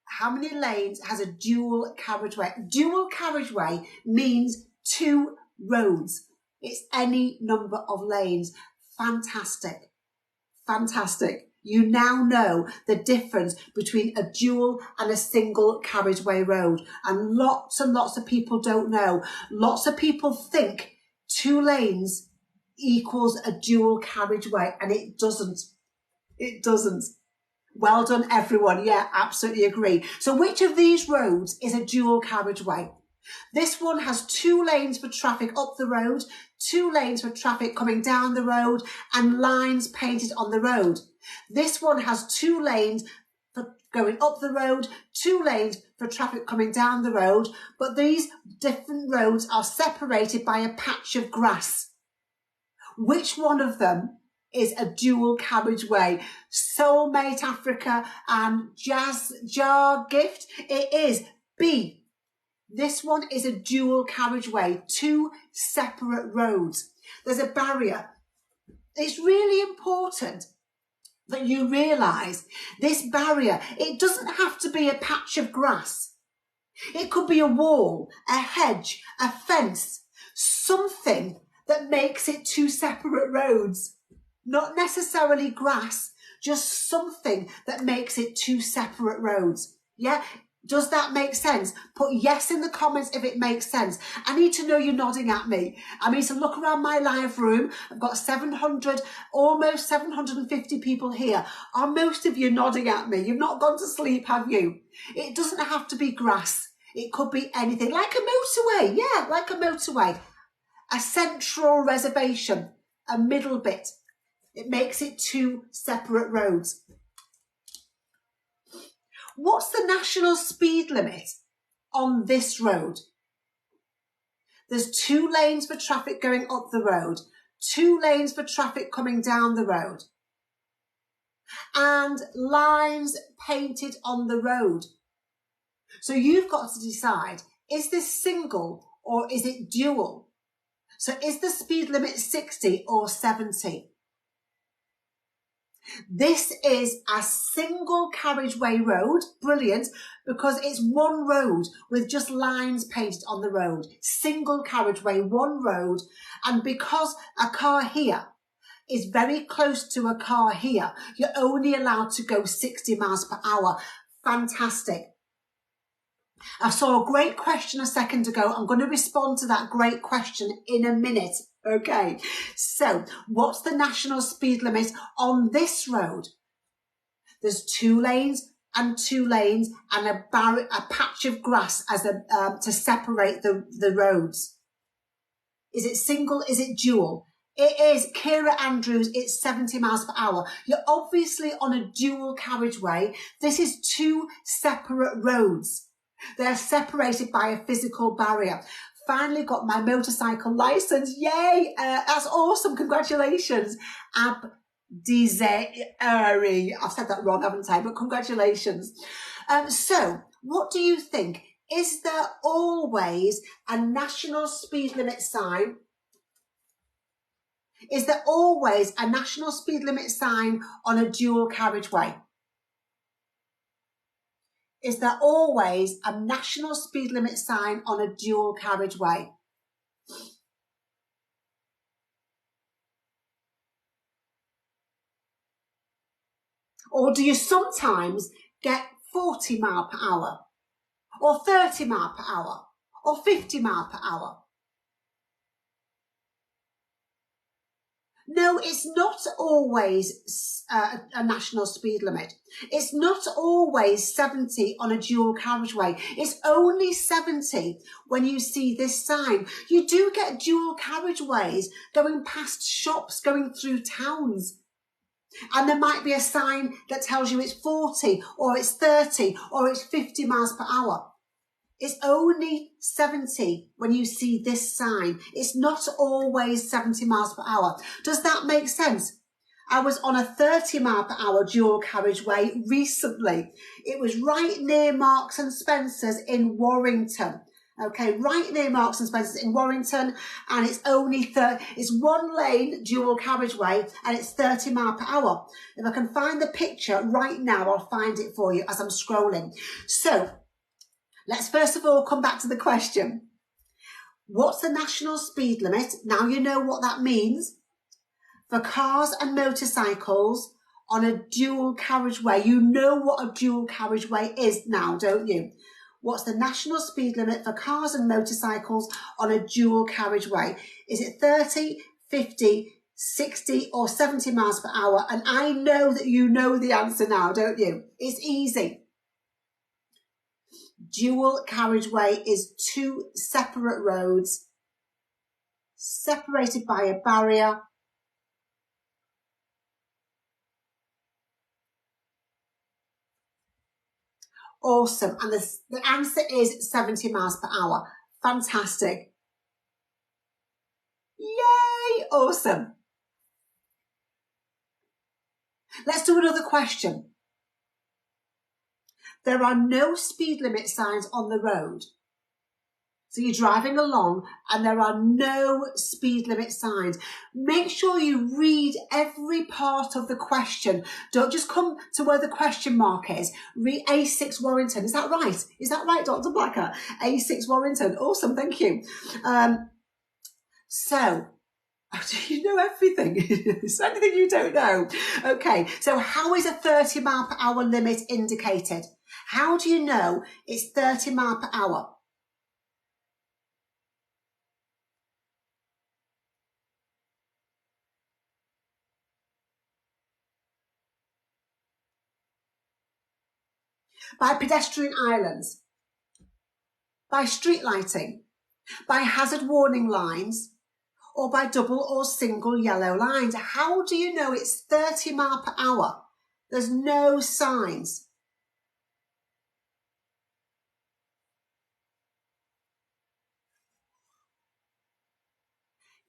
How many lanes has a dual carriageway? Dual carriageway means 2 roads. It's any number of lanes. Fantastic. Fantastic. You now know the difference between a dual and a single carriageway road. And lots of people don't know. Lots of people think 2 lanes equals a dual carriageway, and it doesn't. It doesn't. Well done, everyone. Yeah, absolutely agree. So which of these roads is a dual carriageway? This one has 2 lanes for traffic up the road, 2 lanes for traffic coming down the road, and lines painted on the road. This one has 2 lanes for going up the road, 2 lanes for traffic coming down the road, but these different roads are separated by a patch of grass. Which one of them is a dual carriageway? Soulmate Africa and Jazz Jar Gift? It is B. This one is a dual carriageway, 2 separate roads. There's a barrier. It's really important that you realise this barrier, it doesn't have to be a patch of grass. It could be a wall, a hedge, a fence, something that makes it 2 separate roads. Not necessarily grass, just something that makes it 2 separate roads. Yeah? Does that make sense? Put yes in the comments if it makes sense. I need to know you're nodding at me. I need to look around my live room. I've got 700, almost 750 people here. Are most of you nodding at me? You've not gone to sleep, have you? It doesn't have to be grass. It could be anything. Like a motorway. Yeah, like a motorway. A central reservation. A middle bit. It makes it 2 separate roads. What's the national speed limit on this road? There's 2 lanes for traffic going up the road, 2 lanes for traffic coming down the road, and lines painted on the road. So you've got to decide, is this single or is it dual? So is the speed limit 60 or 70? This is a single carriageway road. Brilliant, because it's 1 road with just lines painted on the road. Single carriageway, 1 road. And because a car here is very close to a car here, you're only allowed to go 60 miles per hour. Fantastic. I saw a great question a second ago. I'm going to respond to that great question in a minute. Okay, so what's the national speed limit on this road? There's 2 lanes and 2 lanes and a patch of grass as to separate the roads. Is it single? Is it dual? It is. Kira Andrews, it's 70 miles per hour. You're obviously on a dual carriageway. This is 2 separate roads. They're separated by a physical barrier. Finally got my motorcycle license. Yay! That's awesome. Congratulations. Abdizeri. I've said that wrong, haven't I? But congratulations. So what do you think? Is there always a national speed limit sign? Is there always a national speed limit sign on a dual carriageway? Is there always a national speed limit sign on a dual carriageway? Or do you sometimes get 40 mile per hour, or 30 mile per hour, or 50 mile per hour? No, it's not always a national speed limit. It's not always 70 on a dual carriageway. It's only 70 when you see this sign. You do get dual carriageways going past shops, going through towns. And there might be a sign that tells you it's 40 or it's 30 or it's 50 miles per hour. It's only 70 when you see this sign. It's not always 70 miles per hour. Does that make sense? I was on a 30 mile per hour dual carriageway recently. It was right near Marks and Spencer's in Warrington. Okay, right near Marks and Spencer's in Warrington, and it's only it's one lane dual carriageway, and it's 30 mile per hour. If I can find the picture right now, I'll find it for you as I'm scrolling. So let's first of all come back to the question. What's the national speed limit? Now you know what that means. For cars and motorcycles on a dual carriageway. You know what a dual carriageway is now, don't you? What's the national speed limit for cars and motorcycles on a dual carriageway? Is it 30, 50, 60 or 70 miles per hour? And I know that you know the answer now, don't you? It's easy. Dual carriageway is two separate roads separated by a barrier. Awesome. And the answer is 70 miles per hour. Fantastic. Yay. Awesome. Let's do another question. There are no speed limit signs on the road. So you're driving along and there are no speed limit signs. Make sure you read every part of the question. Don't just come to where the question mark is. Read A6 Warrington. Is that right? Is that right, Dr. Blacker? A6 Warrington. Awesome. Thank you. So, do you know everything? Is there anything you don't know? Okay. So how is a 30 mile per hour limit indicated? How do you know it's 30 mile per hour? By pedestrian islands, by street lighting, by hazard warning lines, or by double or single yellow lines. How do you know it's 30 mile per hour? There's no signs.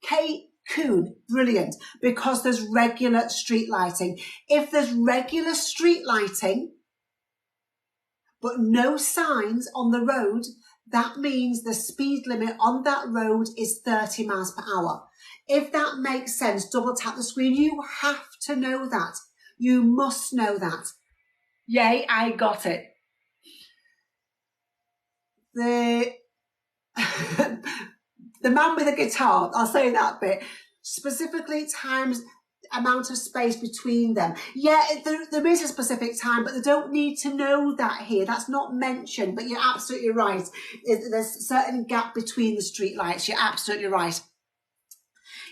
Kate Coon, brilliant, because there's regular street lighting. If there's regular street lighting, but no signs on the road, that means the speed limit on that road is 30 miles per hour. If that makes sense, double tap the screen. You have to know that. You must know that. Yay, I got it. The man with a guitar, I'll say that bit, specifically times amount of space between them. Yeah, there is a specific time, but they don't need to know that here. That's not mentioned, but you're absolutely right. There's a certain gap between the street lights. You're absolutely right.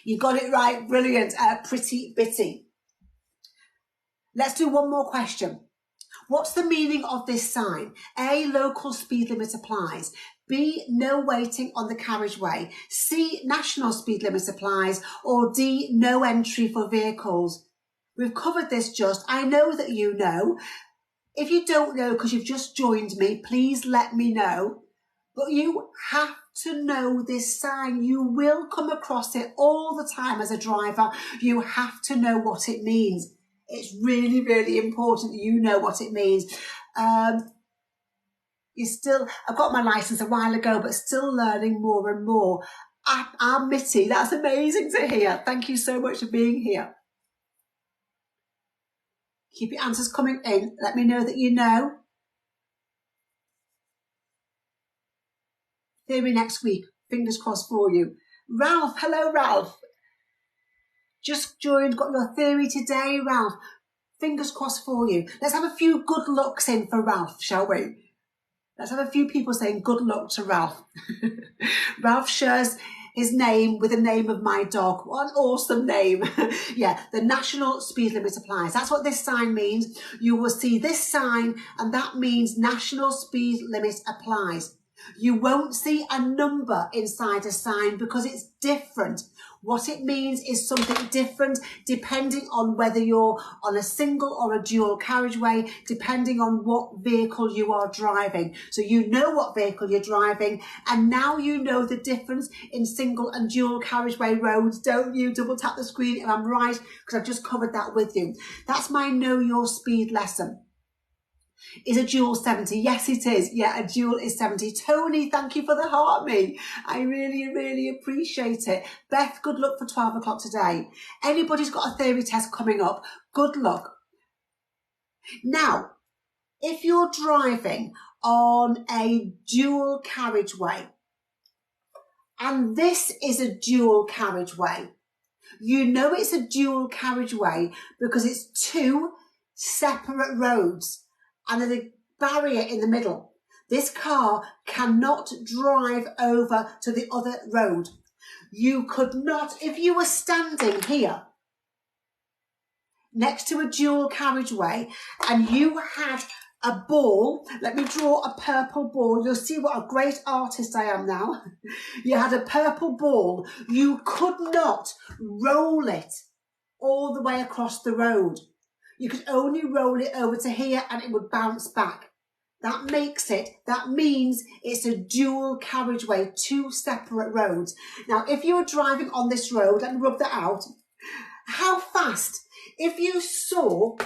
You got it right. Brilliant. Pretty bitty. Let's do one more question. What's the meaning of this sign? A, local speed limit applies. B, no waiting on the carriageway. C, national speed limit applies. Or D, no entry for vehicles. We've covered this just. I know that you know. If you don't know because you've just joined me, please let me know. But you have to know this sign. You will come across it all the time as a driver. You have to know what it means. It's really, really important that you know what it means. I've got my license a while ago, but still learning more and more. I'm Mitty. That's amazing to hear. Thank you so much for being here. Keep your answers coming in. Let me know that you know. theory next week. Fingers crossed for you. Ralph, hello Ralph. Just joined, got your theory today, Ralph. Fingers crossed for you. Let's have a few good looks in for Ralph, shall we? Let's have a few people saying good luck to Ralph. Ralph shares his name with the name of my dog. What an awesome name. Yeah, the national speed limit applies. That's what this sign means. You will see this sign and that means national speed limit applies. You won't see a number inside a sign because it's different. What it means is something different depending on whether you're on a single or a dual carriageway, depending on what vehicle you are driving. So you know what vehicle you're driving, and now you know the difference in single and dual carriageway roads, don't you? Double tap the screen if I'm right, because I've just covered that with you. That's my Know Your Speed lesson. Is a dual 70? Yes, it is. Yeah, a dual is 70. Tony, thank you for the heart me. I really, really appreciate it. Beth, good luck for 12 o'clock today. Anybody's got a theory test coming up, good luck. Now, if you're driving on a dual carriageway, and this is a dual carriageway, you know it's a dual carriageway because it's two separate roads and there's a barrier in the middle. This car cannot drive over to the other road. You could not, if you were standing here next to a dual carriageway and you had a ball, let me draw a purple ball, you'll see what a great artist I am now. You had a purple ball, you could not roll it all the way across the road. You could only roll it over to here and it would bounce back. That means it's a dual carriageway, two separate roads. Now, if you're driving on this road, let me rub that out. How fast? If you saw,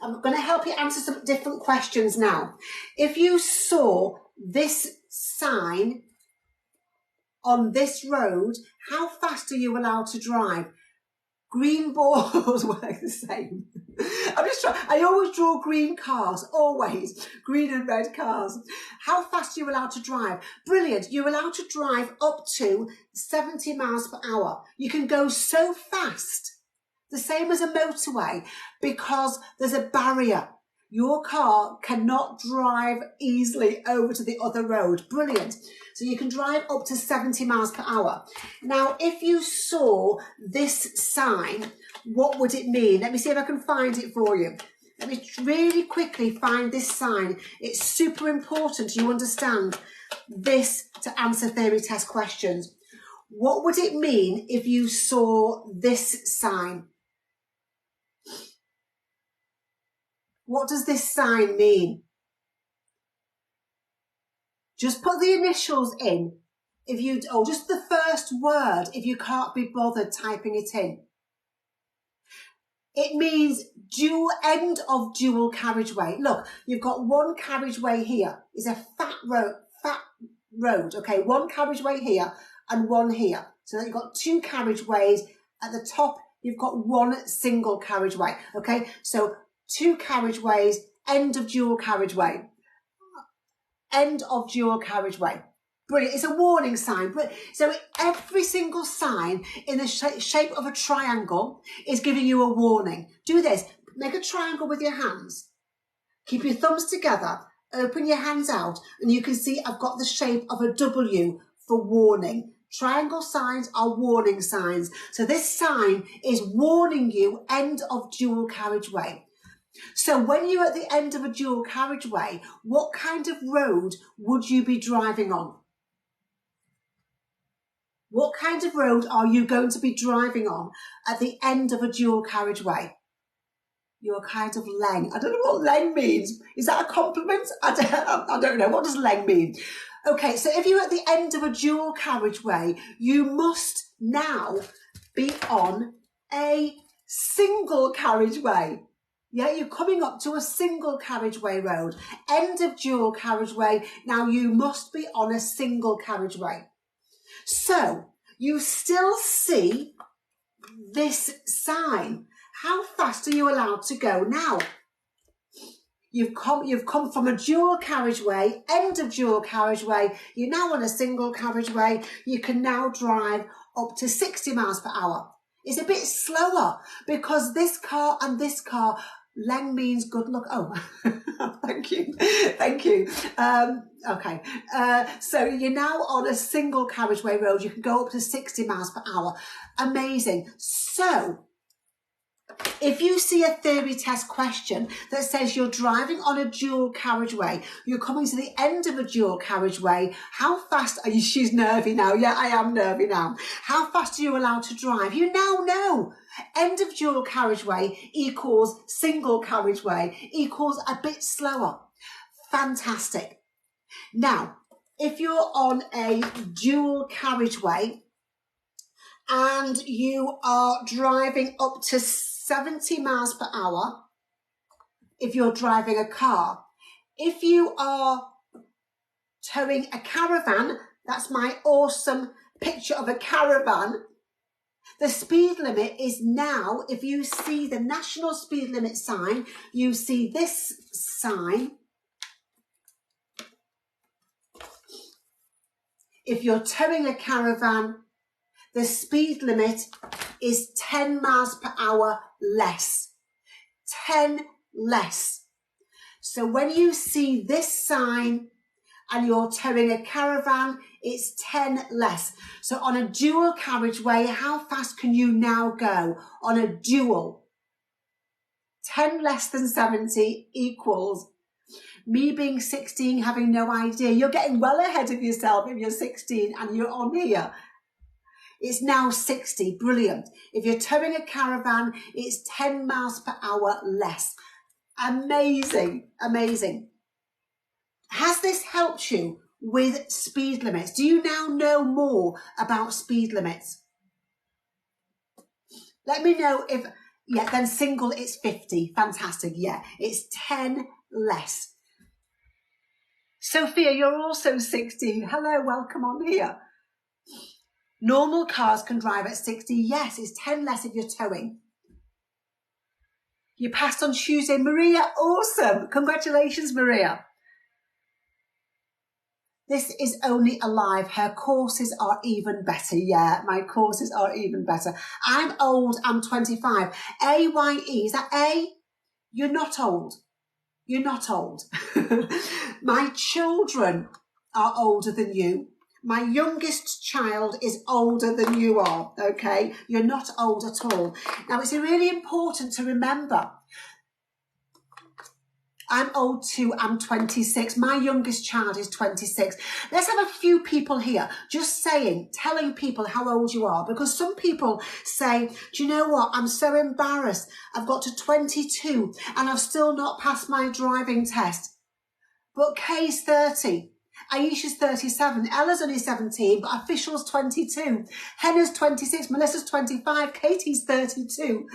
I'm going to help you answer some different questions now. If you saw this sign on this road, how fast are you allowed to drive? Green balls work the same. I always draw green cars, always. Green and red cars. How fast are you allowed to drive? Brilliant. You're allowed to drive up to 70 miles per hour. You can go so fast, the same as a motorway, because there's a barrier. Your car cannot drive easily over to the other road. Brilliant. So you can drive up to 70 miles per hour. Now, if you saw this sign, what would it mean? Let me see if I can find it for you. Let me really quickly find this sign. It's super important you understand this to answer theory test questions. What would it mean if you saw this sign? What does this sign mean? Just put the initials in, just the first word if you can't be bothered typing it in. It means end of dual carriageway. Look, you've got one carriageway here. It's a fat road, okay? One carriageway here and one here. So you've got two carriageways. At the top, you've got one single carriageway, okay? So two carriageways, end of dual carriageway. End of dual carriageway. Brilliant. It's a warning sign. So every single sign in the shape of a triangle is giving you a warning. Do this. Make a triangle with your hands. Keep your thumbs together. Open your hands out. And you can see I've got the shape of a W for warning. Triangle signs are warning signs. So this sign is warning you end of dual carriageway. So when you're at the end of a dual carriageway, what kind of road would you be driving on? What kind of road are you going to be driving on at the end of a dual carriageway? You're kind of leng. I don't know what leng means. Is that a compliment? I don't know. What does leng mean? Okay, so if you're at the end of a dual carriageway, you must now be on a single carriageway. Yeah, you're coming up to a single carriageway road. End of dual carriageway. Now you must be on a single carriageway. So you still see this sign. How fast are you allowed to go now? You've come from a dual carriageway, end of dual carriageway. You're now on a single carriageway. You can now drive up to 60 miles per hour. It's a bit slower because this car and this car, Leng means good luck. Oh, thank you. Thank you. Okay. So you're now on a single carriageway road. You can go up to 60 miles per hour. Amazing. So if you see a theory test question that says you're driving on a dual carriageway, you're coming to the end of a dual carriageway, how fast are you? She's nervy now. Yeah, I am nervy now. How fast are you allowed to drive? You now know. End of dual carriageway equals single carriageway equals a bit slower. Fantastic. Now, if you're on a dual carriageway and you are driving up to 70 miles per hour, if you're driving a car. If you are towing a caravan, that's my awesome picture of a caravan, the speed limit is now, if you see the national speed limit sign, you see this sign. If you're towing a caravan, the speed limit is 10 miles per hour less. 10 less. So when you see this sign and you're towing a caravan, it's 10 less. So on a dual carriageway, how fast can you now go on a dual? 10 less than 70 equals me being 16, having no idea. You're getting well ahead of yourself if you're 16 and you're on here. It's now 60. Brilliant. If you're towing a caravan, it's 10 miles per hour less. Amazing. Amazing. Has this helped you with speed limits? Do you now know more about speed limits? Let me know if, yeah, then single it's 50. Fantastic. Yeah, it's 10 less. Sophia, you're also 16. Hello, welcome on here. Normal cars can drive at 60. Yes, it's 10 less if you're towing. You passed on Tuesday. Maria, awesome. Congratulations, Maria. This is only a live. Her courses are even better. Yeah, my courses are even better. I'm old. I'm 25. A-Y-E. Is that A? You're not old. You're not old. My children are older than you. My youngest child is older than you are, okay? You're not old at all. Now, it's really important to remember, I'm old too, I'm 26. My youngest child is 26. Let's have a few people here just telling people how old you are, because some people say, do you know what? I'm so embarrassed. I've got to 22 and I've still not passed my driving test. But Kay's 30. Aisha's 37, Ella's only 17, but official's 22. Henna's 26, Melissa's 25, Katie's 32,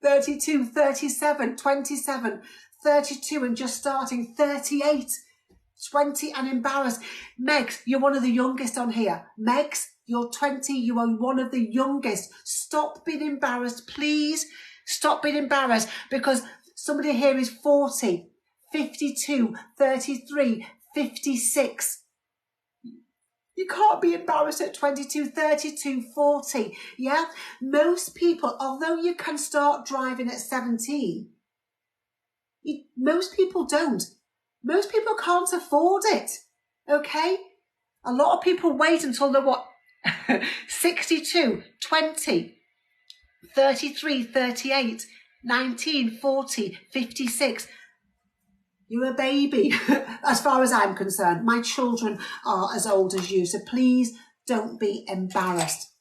37, 27, 32 and just starting, 38, 20 and embarrassed. Megs, you're one of the youngest on here. Megs, you're 20, you are one of the youngest. Stop being embarrassed, please. Stop being embarrassed, because somebody here is 40, 52, 33, 56. You can't be embarrassed at 22, 32, 40. Yeah? Most people, although you can start driving at 17, most people don't. Most people can't afford it. Okay? A lot of people wait until they're what? 62, 20, 33, 38, 19, 40, 56. You're a baby, as far as I'm concerned. My children are as old as you, so please don't be embarrassed.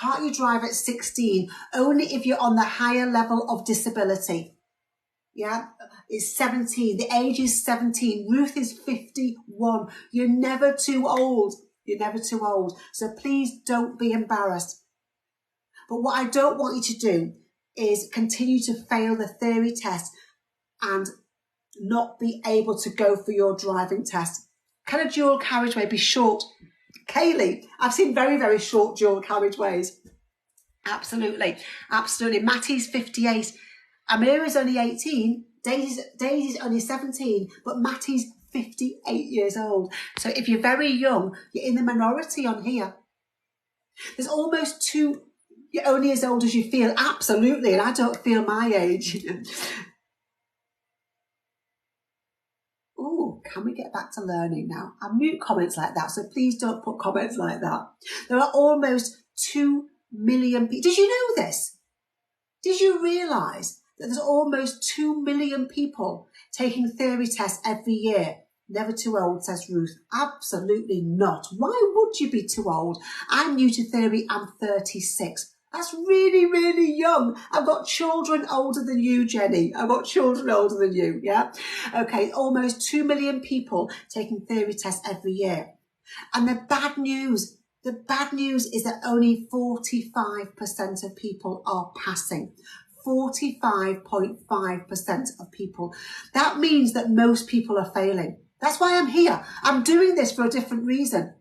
Can't you drive at 16? Only if you're on the higher level of disability. Yeah, it's 17. The age is 17. Ruth is 51. You're never too old. You're never too old. So please don't be embarrassed. But what I don't want you to do is continue to fail the theory test and not be able to go for your driving test. Can a dual carriageway be short? Kaylee, I've seen very, very short dual carriageways. Absolutely, absolutely. Mattie's 58. Amira is only 18, Daisy's only 17, but Matty's 58 years old. So if you're very young, you're in the minority on here. There's almost two, you're only as old as you feel, absolutely, and I don't feel my age. Ooh, can we get back to learning now? I mute comments like that, so please don't put comments like that. There are almost 2 million people. Did you know this? Did you realise that there's almost 2 million people taking theory tests every year? Never too old, says Ruth. Absolutely not. Why would you be too old? I'm new to theory. I'm 36. That's really, really young. I've got children older than you, Jenny. I've got children older than you, yeah? Okay, almost 2 million people taking theory tests every year. And the bad news is that only 45% of people are passing. 45.5% of people. That means that most people are failing. That's why I'm here. I'm doing this for a different reason.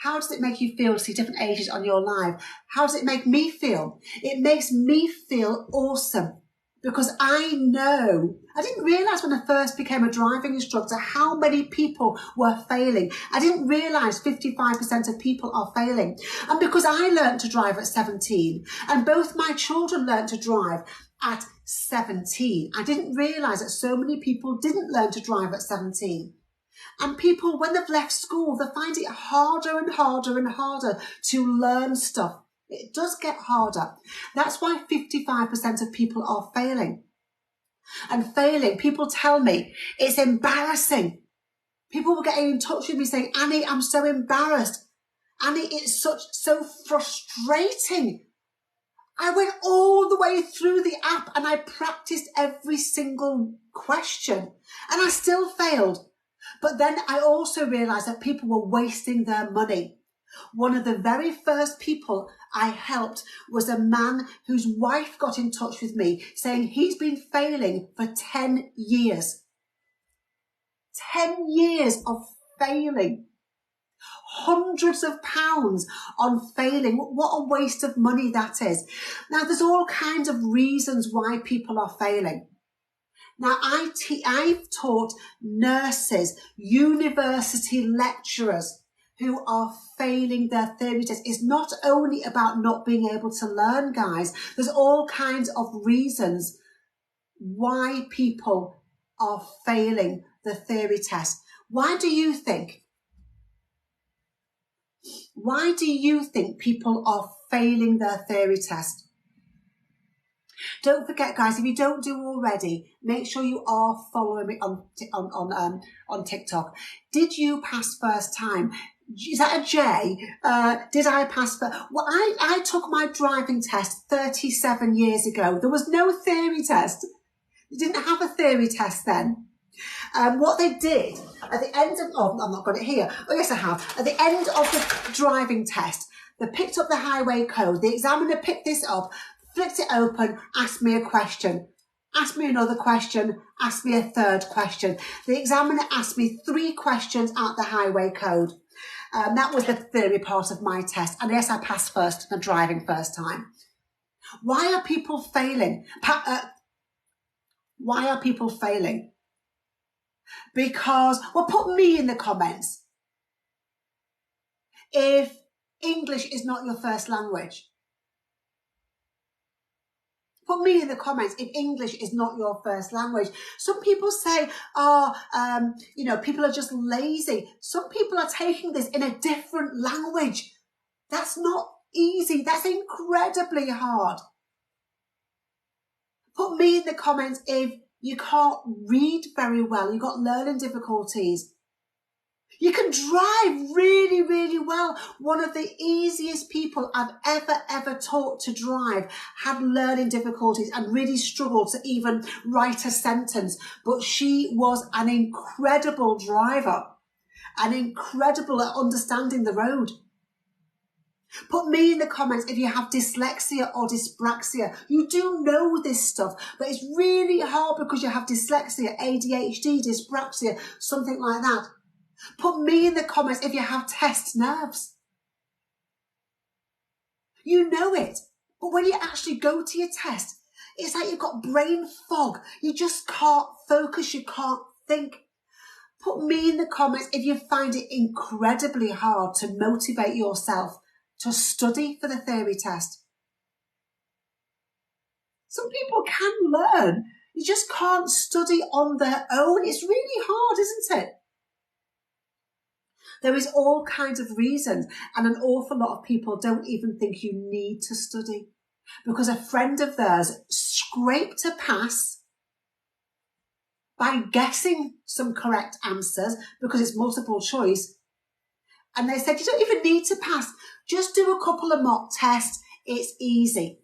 How does it make you feel to see different ages on your live? How does it make me feel? It makes me feel awesome because I know, I didn't realise when I first became a driving instructor how many people were failing. I didn't realise 55% of people are failing. And because I learnt to drive at 17 and both my children learnt to drive at 17, I didn't realise that so many people didn't learn to drive at 17. And people, when they've left school, they find it harder and harder and harder to learn stuff. It does get harder. That's why 55% of people are failing. And failing, people tell me, it's embarrassing. People were getting in touch with me saying, Annie, I'm so embarrassed. Annie, it's so frustrating. I went all the way through the app and I practiced every single question and I still failed. But then I also realised that people were wasting their money. One of the very first people I helped was a man whose wife got in touch with me saying he's been failing for 10 years. 10 years of failing. Hundreds of pounds on failing. What a waste of money that is. Now, there's all kinds of reasons why people are failing. Now, I've taught nurses, university lecturers who are failing their theory test. It's not only about not being able to learn, guys. There's all kinds of reasons why people are failing the theory test. Why do you think? Why do you think people are failing their theory test? Don't forget, guys, if you don't do already, make sure you are following me on TikTok. Did you pass first time? Is that a J? Did I pass first? Well, I took my driving test 37 years ago. There was no theory test. You didn't have a theory test then. What they did at the end of, oh, I've not got it here. Oh, yes, I have. At the end of the driving test, they picked up the highway code. The examiner picked this up, flicked it open, asked me a question, asked me another question, asked me a third question. The examiner asked me 3 questions out the highway code. That was the theory part of my test. And yes, I passed first, the driving first time. Why are people failing? Why are people failing? Because, well, put me in the comments if English is not your first language. Put me in the comments if English is not your first language. Some people say, people are just lazy. Some people are taking this in a different language. That's not easy. That's incredibly hard. Put me in the comments if you can't read very well. You've got learning difficulties. You can drive really, really well. One of the easiest people I've ever taught to drive had learning difficulties and really struggled to even write a sentence. But she was an incredible driver and incredible at understanding the road. Put me in the comments if you have dyslexia or dyspraxia. You do know this stuff, but it's really hard because you have dyslexia, ADHD, dyspraxia, something like that. Put me in the comments if you have test nerves. You know it, but when you actually go to your test, It's like you've got brain fog. You just can't focus. You can't think. Put me in the comments if you find it incredibly hard to motivate yourself to study for the theory test. Some people can learn. You just can't study on their own. It's really hard, isn't it? There is all kinds of reasons, and an awful lot of people don't even think you need to study because a friend of theirs scraped a pass by guessing some correct answers because it's multiple choice. And they said, you don't even need to pass. Just do a couple of mock tests. It's easy.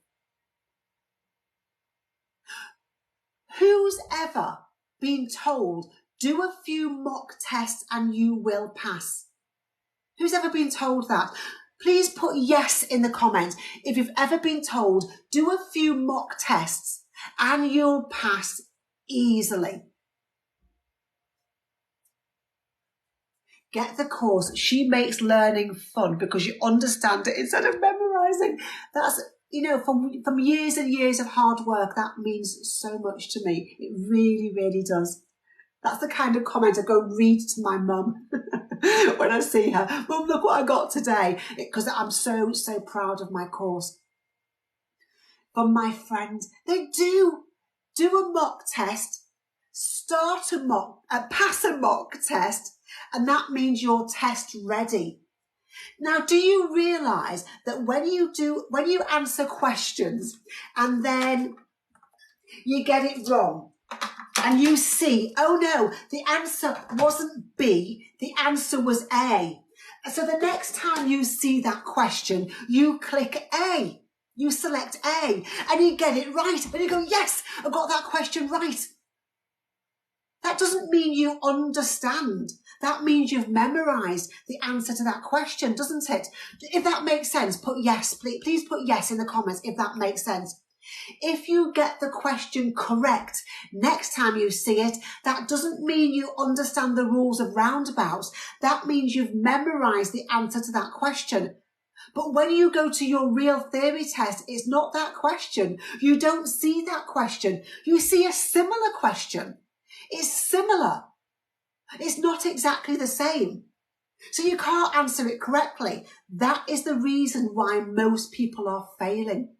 Who's ever been told, do a few mock tests and you will pass? Who's ever been told that? Please put yes in the comments if you've ever been told, do a few mock tests and you'll pass easily. Get the course. She makes learning fun because you understand it instead of memorizing. That's, you know, from years and years of hard work, that means so much to me. It really, really does. That's the kind of comment I go read to my mum when I see her. Mum, look what I got today. Because I'm so, so proud of my course. From my friends, they do a mock test, pass a mock test, and that means you're test ready. Now, do you realise that when you answer questions and then you get it wrong, and you see, oh no, the answer wasn't B, the answer was A. So the next time you see that question, you click A, you select A, and you get it right. And you go, yes, I got that question right. That doesn't mean you understand. That means you've memorised the answer to that question, doesn't it? If that makes sense, put yes, please put yes in the comments if that makes sense. If you get the question correct next time you see it, that doesn't mean you understand the rules of roundabouts. That means you've memorised the answer to that question. But when you go to your real theory test, it's not that question. You don't see that question. You see a similar question. It's similar. It's not exactly the same. So you can't answer it correctly. That is the reason why most people are failing.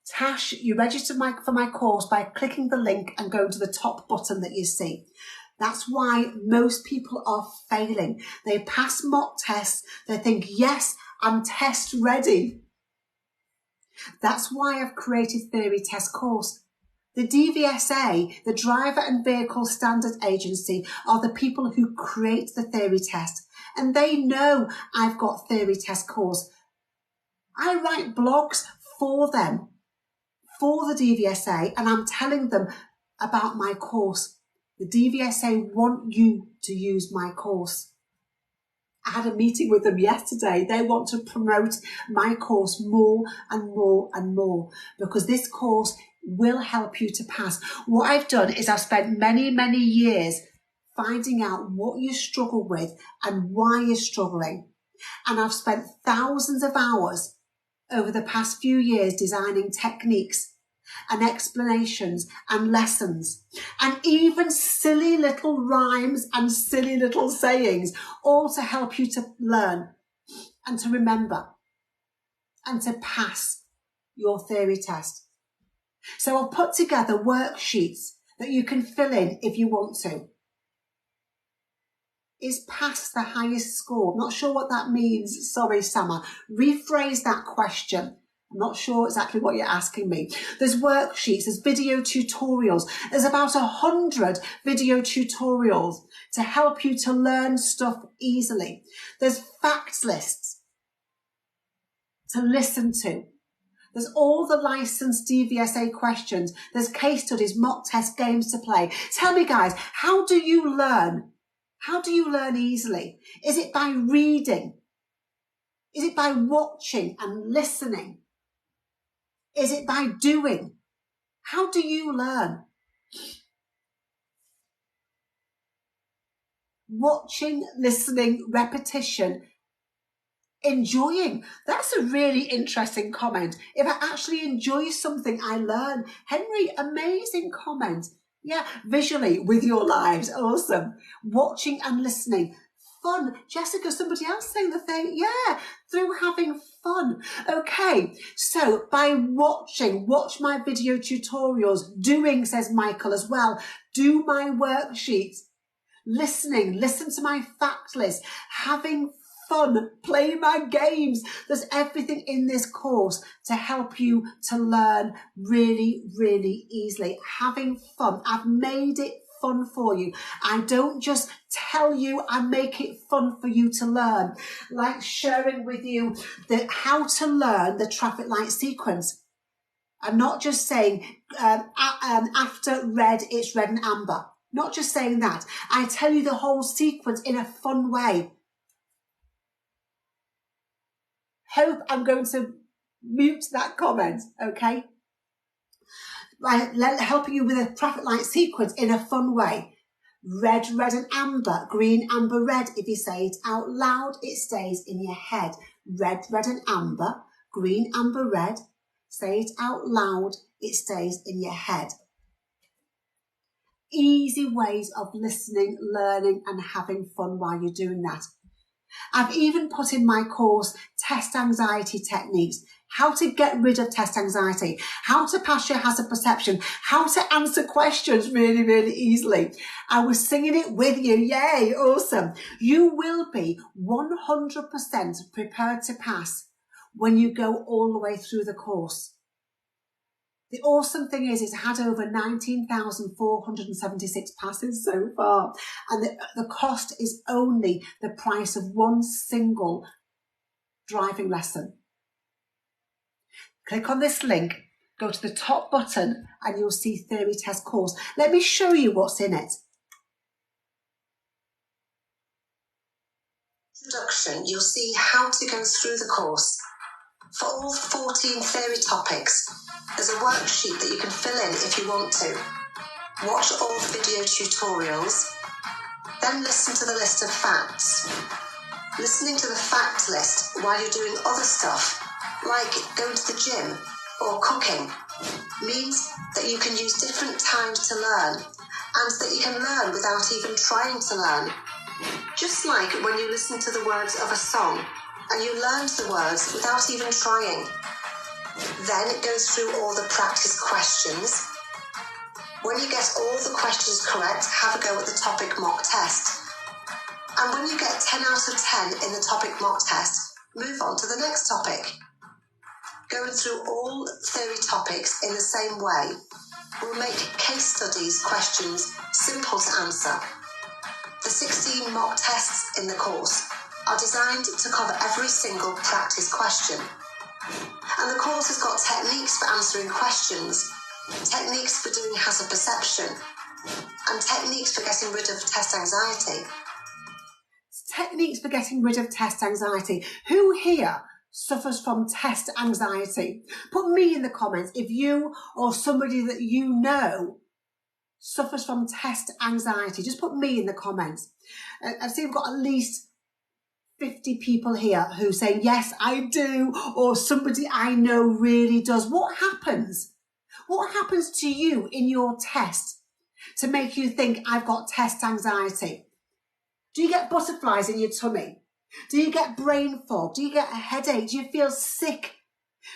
Tash, you register for my course by clicking the link and going to the top button that you see. That's why most people are failing. They pass mock tests. They think, yes, I'm test ready. That's why I've created Theory Test Course. The DVSA, the Driver and Vehicle Standard Agency, are the people who create the theory test. And they know I've got Theory Test Course. I write blogs for them, for the DVSA, and I'm telling them about my course. The DVSA want you to use my course. I had a meeting with them yesterday. They want to promote my course more and more and more because this course will help you to pass. What I've done is I've spent many, many years finding out what you struggle with and why you're struggling. And I've spent thousands of hours over the past few years designing techniques and explanations and lessons and even silly little rhymes and silly little sayings, all to help you to learn and to remember and to pass your theory test. So I've put together worksheets that you can fill in if you want to. Is pass the highest score? I'm not sure what that means. Sorry, Sama. Rephrase that question. I'm not sure exactly what you're asking me. There's worksheets, there's video tutorials. There's about 100 video tutorials to help you to learn stuff easily. There's facts lists to listen to. There's all the licensed DVSA questions. There's case studies, mock test games to play. Tell me, guys, how do you learn? How do you learn easily? Is it by reading? Is it by watching and listening? Is it by doing? How do you learn? Watching, listening, repetition Enjoying. That's a really interesting comment. If I actually enjoy something, I learn. Henry, amazing comment. Yeah, visually with your lives. Awesome. Watching and listening. Fun. Jessica, somebody else saying the thing. Yeah, through having fun. Okay, so by watching, watch my video tutorials. Doing, says Michael as well. Do my worksheets. Listening, listen to my fact list. Having fun, play my games. There's everything in this course to help you to learn really, really easily. Having fun. I've made it fun for you. I don't just tell you, I make it fun for you to learn. Like sharing with you how to learn the traffic light sequence. I'm not just saying after red, it's red and amber. Not just saying that. I tell you the whole sequence in a fun way. Hope I'm going to mute that comment, okay? Helping you with a traffic light sequence in a fun way. Red, red and amber, green, amber, red. If you say it out loud, it stays in your head. Red, red and amber, green, amber, red. Say it out loud, it stays in your head. Easy ways of listening, learning and having fun while you're doing that. I've even put in my course test anxiety techniques, how to get rid of test anxiety, how to pass your hazard perception, how to answer questions really, really easily. I was singing it with you. Yay, awesome. You will be 100% prepared to pass when you go all the way through the course. The awesome thing is it's had over 19,476 passes so far. And the cost is only the price of one single driving lesson. Click on this link, go to the top button and you'll see Theory Test Course. Let me show you what's in it. Introduction, you'll see how to go through the course. For all 14 theory topics, there's a worksheet that you can fill in if you want to. Watch all the video tutorials, then listen to the list of facts. Listening to the fact list while you're doing other stuff, like going to the gym or cooking, means that you can use different times to learn, and that you can learn without even trying to learn. Just like when you listen to the words of a song, and you learned the words without even trying. Then it goes through all the practice questions. When you get all the questions correct, have a go at the topic mock test. And when you get 10 out of 10 in the topic mock test, move on to the next topic. Going through all theory topics in the same way will make case studies questions simple to answer. The 16 mock tests in the course are designed to cover every single practice question. And the course has got techniques for answering questions, techniques for doing hazard perception, and techniques for getting rid of test anxiety. Techniques for getting rid of test anxiety. Who here suffers from test anxiety? Put me in the comments if you or somebody that you know suffers from test anxiety. Just put me in the comments. I see we've got at least 50 people here who say, yes, I do, or somebody I know really does. What happens? What happens to you in your test to make you think I've got test anxiety? Do you get butterflies in your tummy? Do you get brain fog? Do you get a headache? Do you feel sick?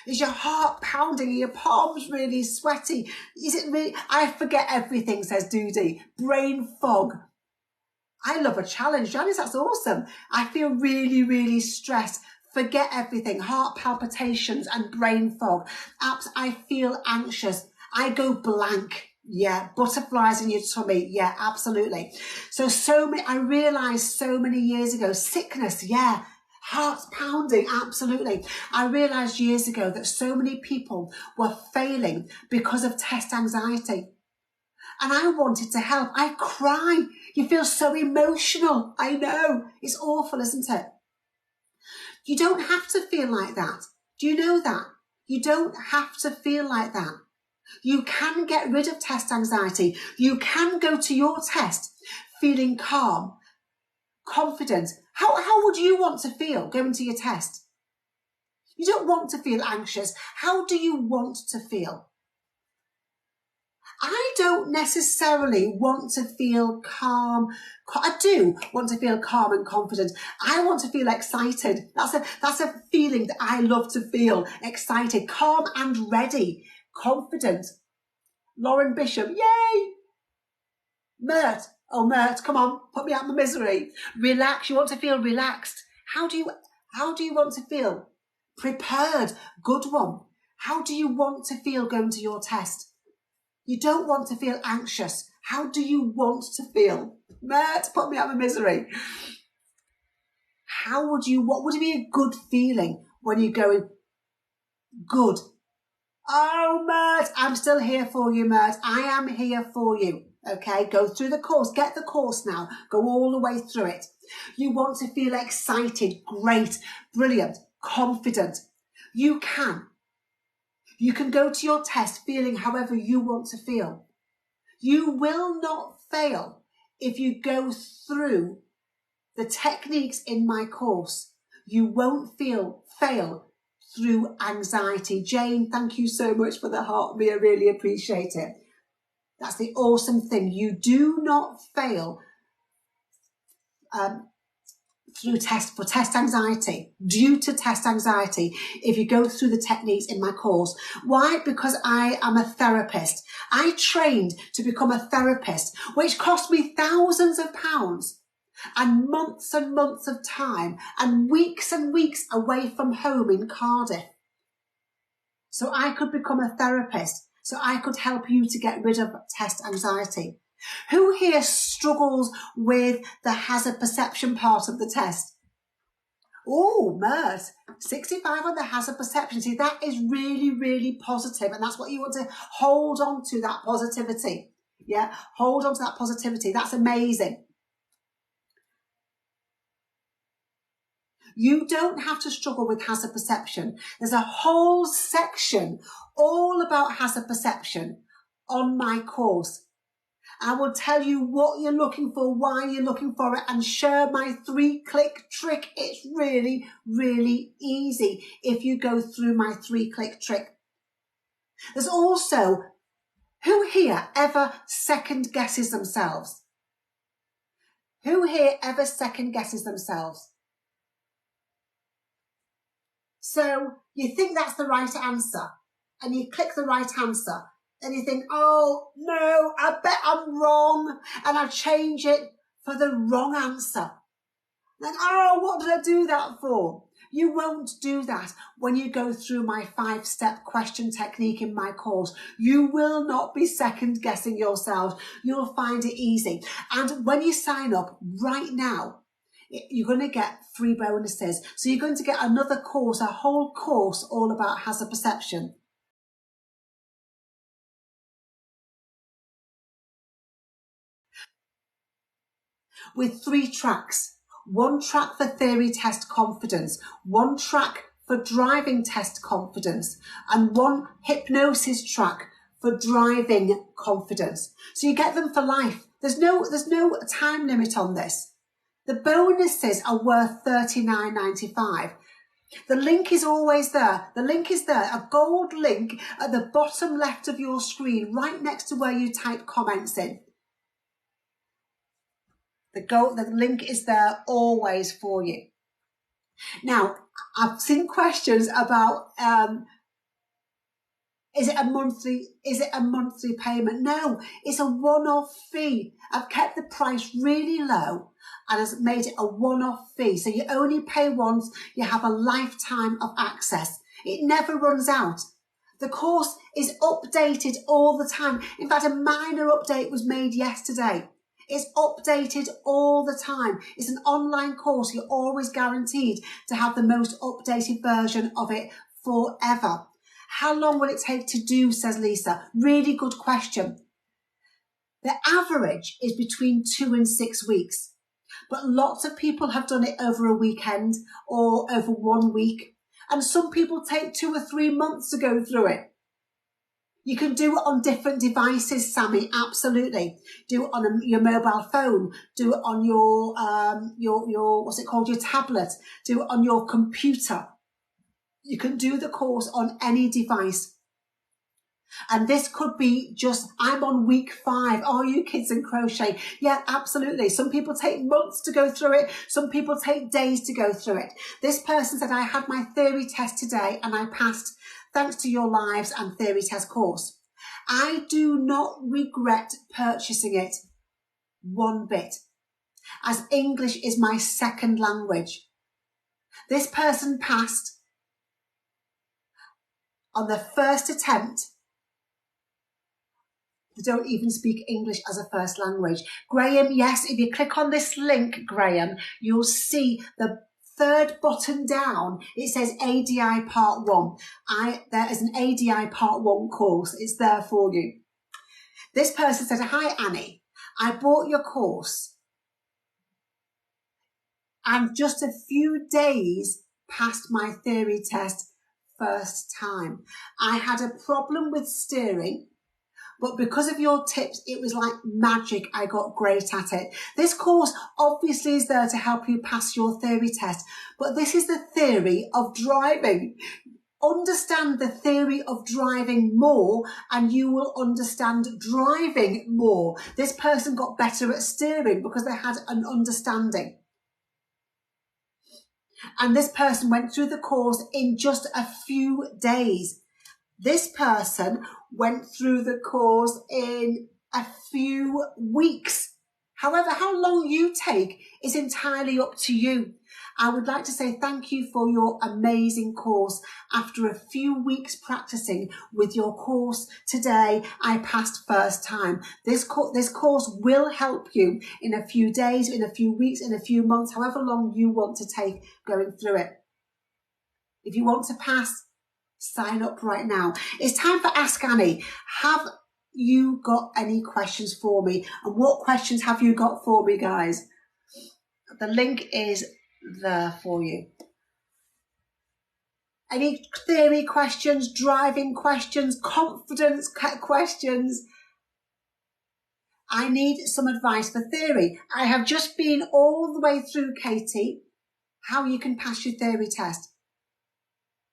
Is your heart pounding? Are your palms really sweaty? Is it really? I forget everything, says Doody. Brain fog. I love a challenge, Janice, that's awesome. I feel really, really stressed. Forget everything, heart palpitations and brain fog. I feel anxious. I go blank. Yeah, butterflies in your tummy. Yeah, absolutely. I realised so many years ago, sickness, yeah. Hearts pounding, absolutely. I realised years ago that so many people were failing because of test anxiety. And I wanted to help. I cry. You feel so emotional. I know. It's awful, isn't it? You don't have to feel like that. Do you know that? You don't have to feel like that. You can get rid of test anxiety. You can go to your test feeling calm, Confident. How would you want to feel going to your test? You don't want to feel anxious. How do you want to feel? I don't necessarily want to feel calm. I do want to feel calm and confident. I want to feel excited. That's a feeling that I love to feel. Excited, calm and ready, confident. Lauren Bishop, yay! Mert, oh Mert, come on, put me out of my misery. Relax, you want to feel relaxed. How do you want to feel? Prepared, good one. How do you want to feel going to your test? You don't want to feel anxious. How do you want to feel? Mert, put me out of my misery. What would be a good feeling when you're going good? Oh, Mert, I'm still here for you, Mert. I am here for you. Okay, go through the course. Get the course now. Go all the way through it. You want to feel excited, great, brilliant, confident. You can. You can go to your test feeling however you want to feel. You will not fail if you go through the techniques in my course. You won't fail through anxiety. Jane, thank you so much for the heart. I really appreciate it. That's the awesome thing. You do not fail through test anxiety, due to test anxiety, if you go through the techniques in my course. Why? Because I am a therapist. I trained to become a therapist, which cost me thousands of pounds and months of time and weeks away from home in Cardiff. So I could become a therapist, so I could help you to get rid of test anxiety. Who here struggles with the hazard perception part of the test? Oh, Mert, 65 on the hazard perception. See, that is really, really positive, and that's what you want to hold on to, that positivity. Yeah, hold on to that positivity. That's amazing. You don't have to struggle with hazard perception. There's a whole section all about hazard perception on my course. I will tell you what you're looking for, why you're looking for it, and share my 3-click trick. It's really, really easy if you go through my 3-click trick. There's also, who here ever second guesses themselves? Who here ever second guesses themselves? So you think that's the right answer, and you click the right answer. And you think, oh, no, I bet I'm wrong. And I change it for the wrong answer. Then, oh, what did I do that for? You won't do that when you go through my 5-step question technique in my course. You will not be second guessing yourselves. You'll find it easy. And when you sign up right now, you're going to get free bonuses. So you're going to get another course, a whole course all about hazard perception. With 3 tracks, 1 track for theory test confidence, 1 track for driving test confidence, and 1 hypnosis track for driving confidence. So you get them for life. There's no time limit on this. The bonuses are worth $39.95. The link is always there. The link is there, a gold link at the bottom left of your screen, right next to where you type comments in. The link is there always for you. Now, I've seen questions about, is it a monthly payment? No, it's a one-off fee. I've kept the price really low and has made it a one-off fee. So you only pay once, you have a lifetime of access. It never runs out. The course is updated all the time. In fact, a minor update was made yesterday. It's updated all the time. It's an online course. You're always guaranteed to have the most updated version of it forever. How long will it take to do, says Lisa? Really good question. The average is between 2 and 6 weeks, but lots of people have done it over a weekend or over 1 week, and some people take 2 or 3 months to go through it. You can do it on different devices, Sammy, absolutely. Do it on your mobile phone, do it on your what's it called, your tablet, do it on your computer. You can do the course on any device. And this could be just, I'm on week 5. Are you kids in crochet? Yeah, absolutely. Some people take months to go through it. Some people take days to go through it. This person said, I had my theory test today and I passed thanks to your lives and theory test course. I do not regret purchasing it one bit, as English is my second language. This person passed on the first attempt. They don't even speak English as a first language. Graham, yes, if you click on this link, Graham, you'll see the third button down. It says ADI Part 1. There is an ADI Part 1 course. It's there for you. This person said, hi, Annie. I bought your course and just a few days passed my theory test first time. I had a problem with steering, but because of your tips, it was like magic. I got great at it. This course obviously is there to help you pass your theory test, but this is the theory of driving. Understand the theory of driving more and you will understand driving more. This person got better at steering because they had an understanding. And this person went through the course in just a few days. This person went through the course in a few weeks. However, how long you take is entirely up to you. I would like to say thank you for your amazing course. After a few weeks practicing with your course today, I passed first time. This course will help you in a few days, in a few weeks, in a few months, however long you want to take going through it. If you want to pass, sign up right now. It's time for Ask Annie. Have you got any questions for me? And what questions have you got for me, guys? The link is there for you. Any theory questions, driving questions, confidence questions? I need some advice for theory. I have just been all the way through, Katie, how you can pass your theory test.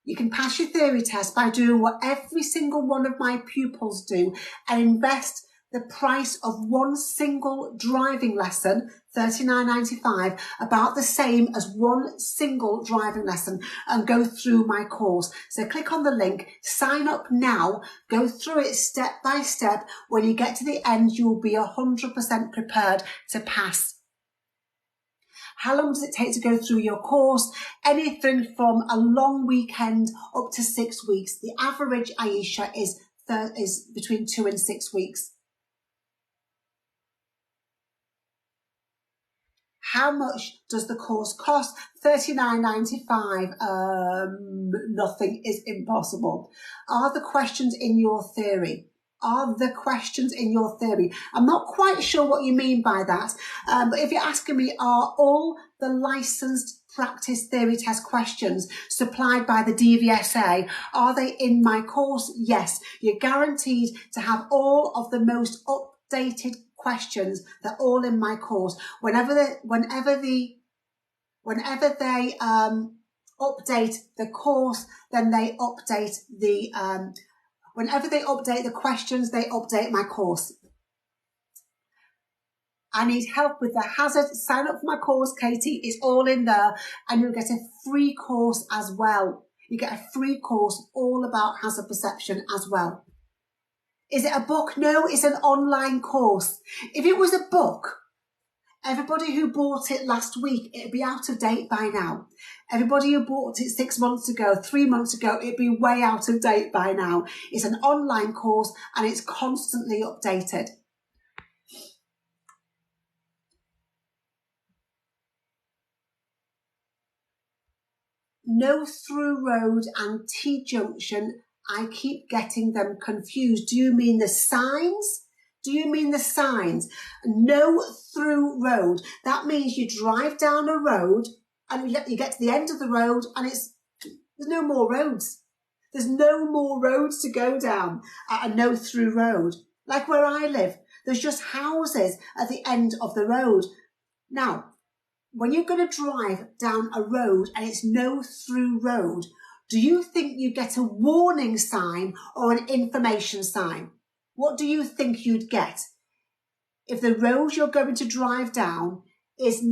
You can pass your theory test by doing what every single one of my pupils do and invest the price of one single driving lesson, $39.95, about the same as one single driving lesson, and go through my course. So click on the link, sign up now, go through it step by step. When you get to the end, you'll be 100% prepared to pass. How long does it take to go through your course? Anything from a long weekend up to 6 weeks. The average, Aisha, is between 2 and 6 weeks. How much does the course cost? $39.95. Nothing is impossible. Are the questions in your theory? Are the questions in your theory? I'm not quite sure what you mean by that, but if you're asking me, are all the licensed practice theory test questions supplied by the DVSA, are they in my course? Yes, you're guaranteed to have all of the most updated questions. They're all in my course. Whenever they update the course, then they update the whenever they update the questions, they update my course. I need help with the hazard. Sign up for my course, Katie. It's all in there. And you'll get a free course as well. You get a free course all about hazard perception as well. Is it a book? No, it's an online course. If it was a book, everybody who bought it last week, it'd be out of date by now. Everybody who bought it 6 months ago, 3 months ago, it'd be way out of date by now. It's an online course and it's constantly updated. No through road and T-junction. I keep getting them confused. Do you mean the signs? Do you mean the signs? No through road. That means you drive down a road and you get to the end of the road and there's no more roads. There's no more roads to go down at a no through road. Like where I live, there's just houses at the end of the road. Now, when you're going to drive down a road and it's no through road, do you think you get a warning sign or an information sign? What do you think you'd get if the road you're going to drive down is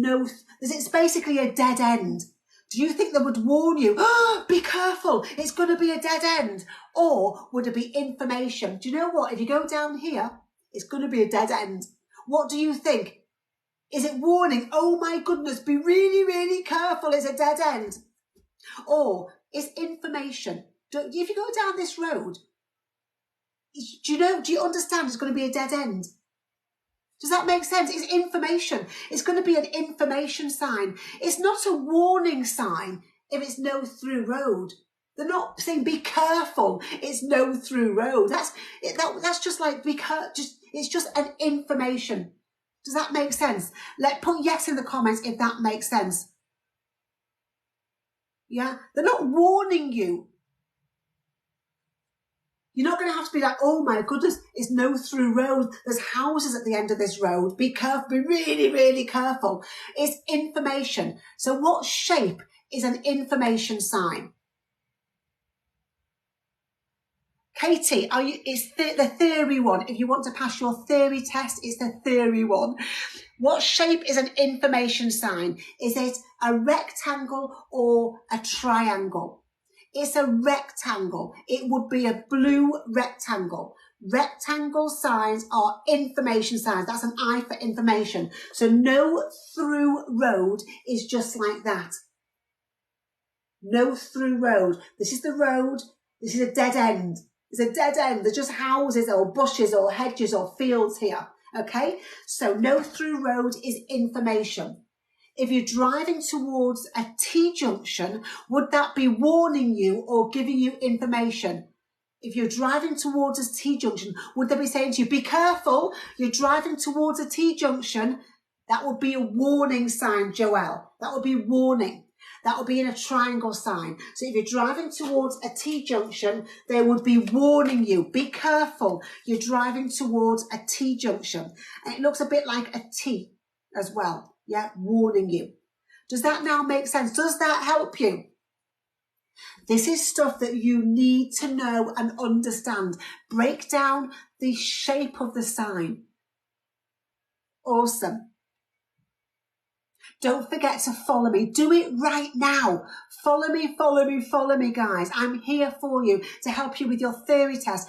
it's basically a dead end? Do you think they would warn you, oh, be careful, it's going to be a dead end? Or would it be information? Do you know what? If you go down here, it's going to be a dead end. What do you think? Is it warning? Oh my goodness, be really, really careful, it's a dead end. Or is information? If you go down this road, do you understand it's going to be a dead end? Does that make sense? It's information. It's going to be an information sign. It's not a warning sign if it's no through road. They're not saying be careful, it's no through road. That's just like it's just an information. Does that make sense? Put yes in the comments if that makes sense. Yeah, they're not warning you. You're not going to have to be like, oh my goodness, it's no through road. There's houses at the end of this road. Be careful, be really, really careful. It's information. So what shape is an information sign? Katie, it's the theory one. If you want to pass your theory test, it's the theory one. What shape is an information sign? Is it a rectangle or a triangle? It's a rectangle. It would be a blue rectangle. Rectangle signs are information signs. That's an I for information. So no through road is just like that. No through road. This is the road. This is a dead end. It's a dead end. There's just houses or bushes or hedges or fields here. Okay? So no through road is information. If you're driving towards a T-junction, would that be warning you or giving you information? If you're driving towards a T-junction, would they be saying to you, be careful, you're driving towards a T-junction? That would be a warning sign, Joelle. That would be warning. That would be in a triangle sign. So if you're driving towards a T-junction, they would be warning you, be careful, you're driving towards a T-junction. And it looks a bit like a T as well. Yeah, warning you. Does that now make sense? Does that help you? This is stuff that you need to know and understand. Break down the shape of the sign. Awesome. Don't forget to follow me. Do it right now. Follow me, follow me, follow me, guys. I'm here for you to help you with your theory test.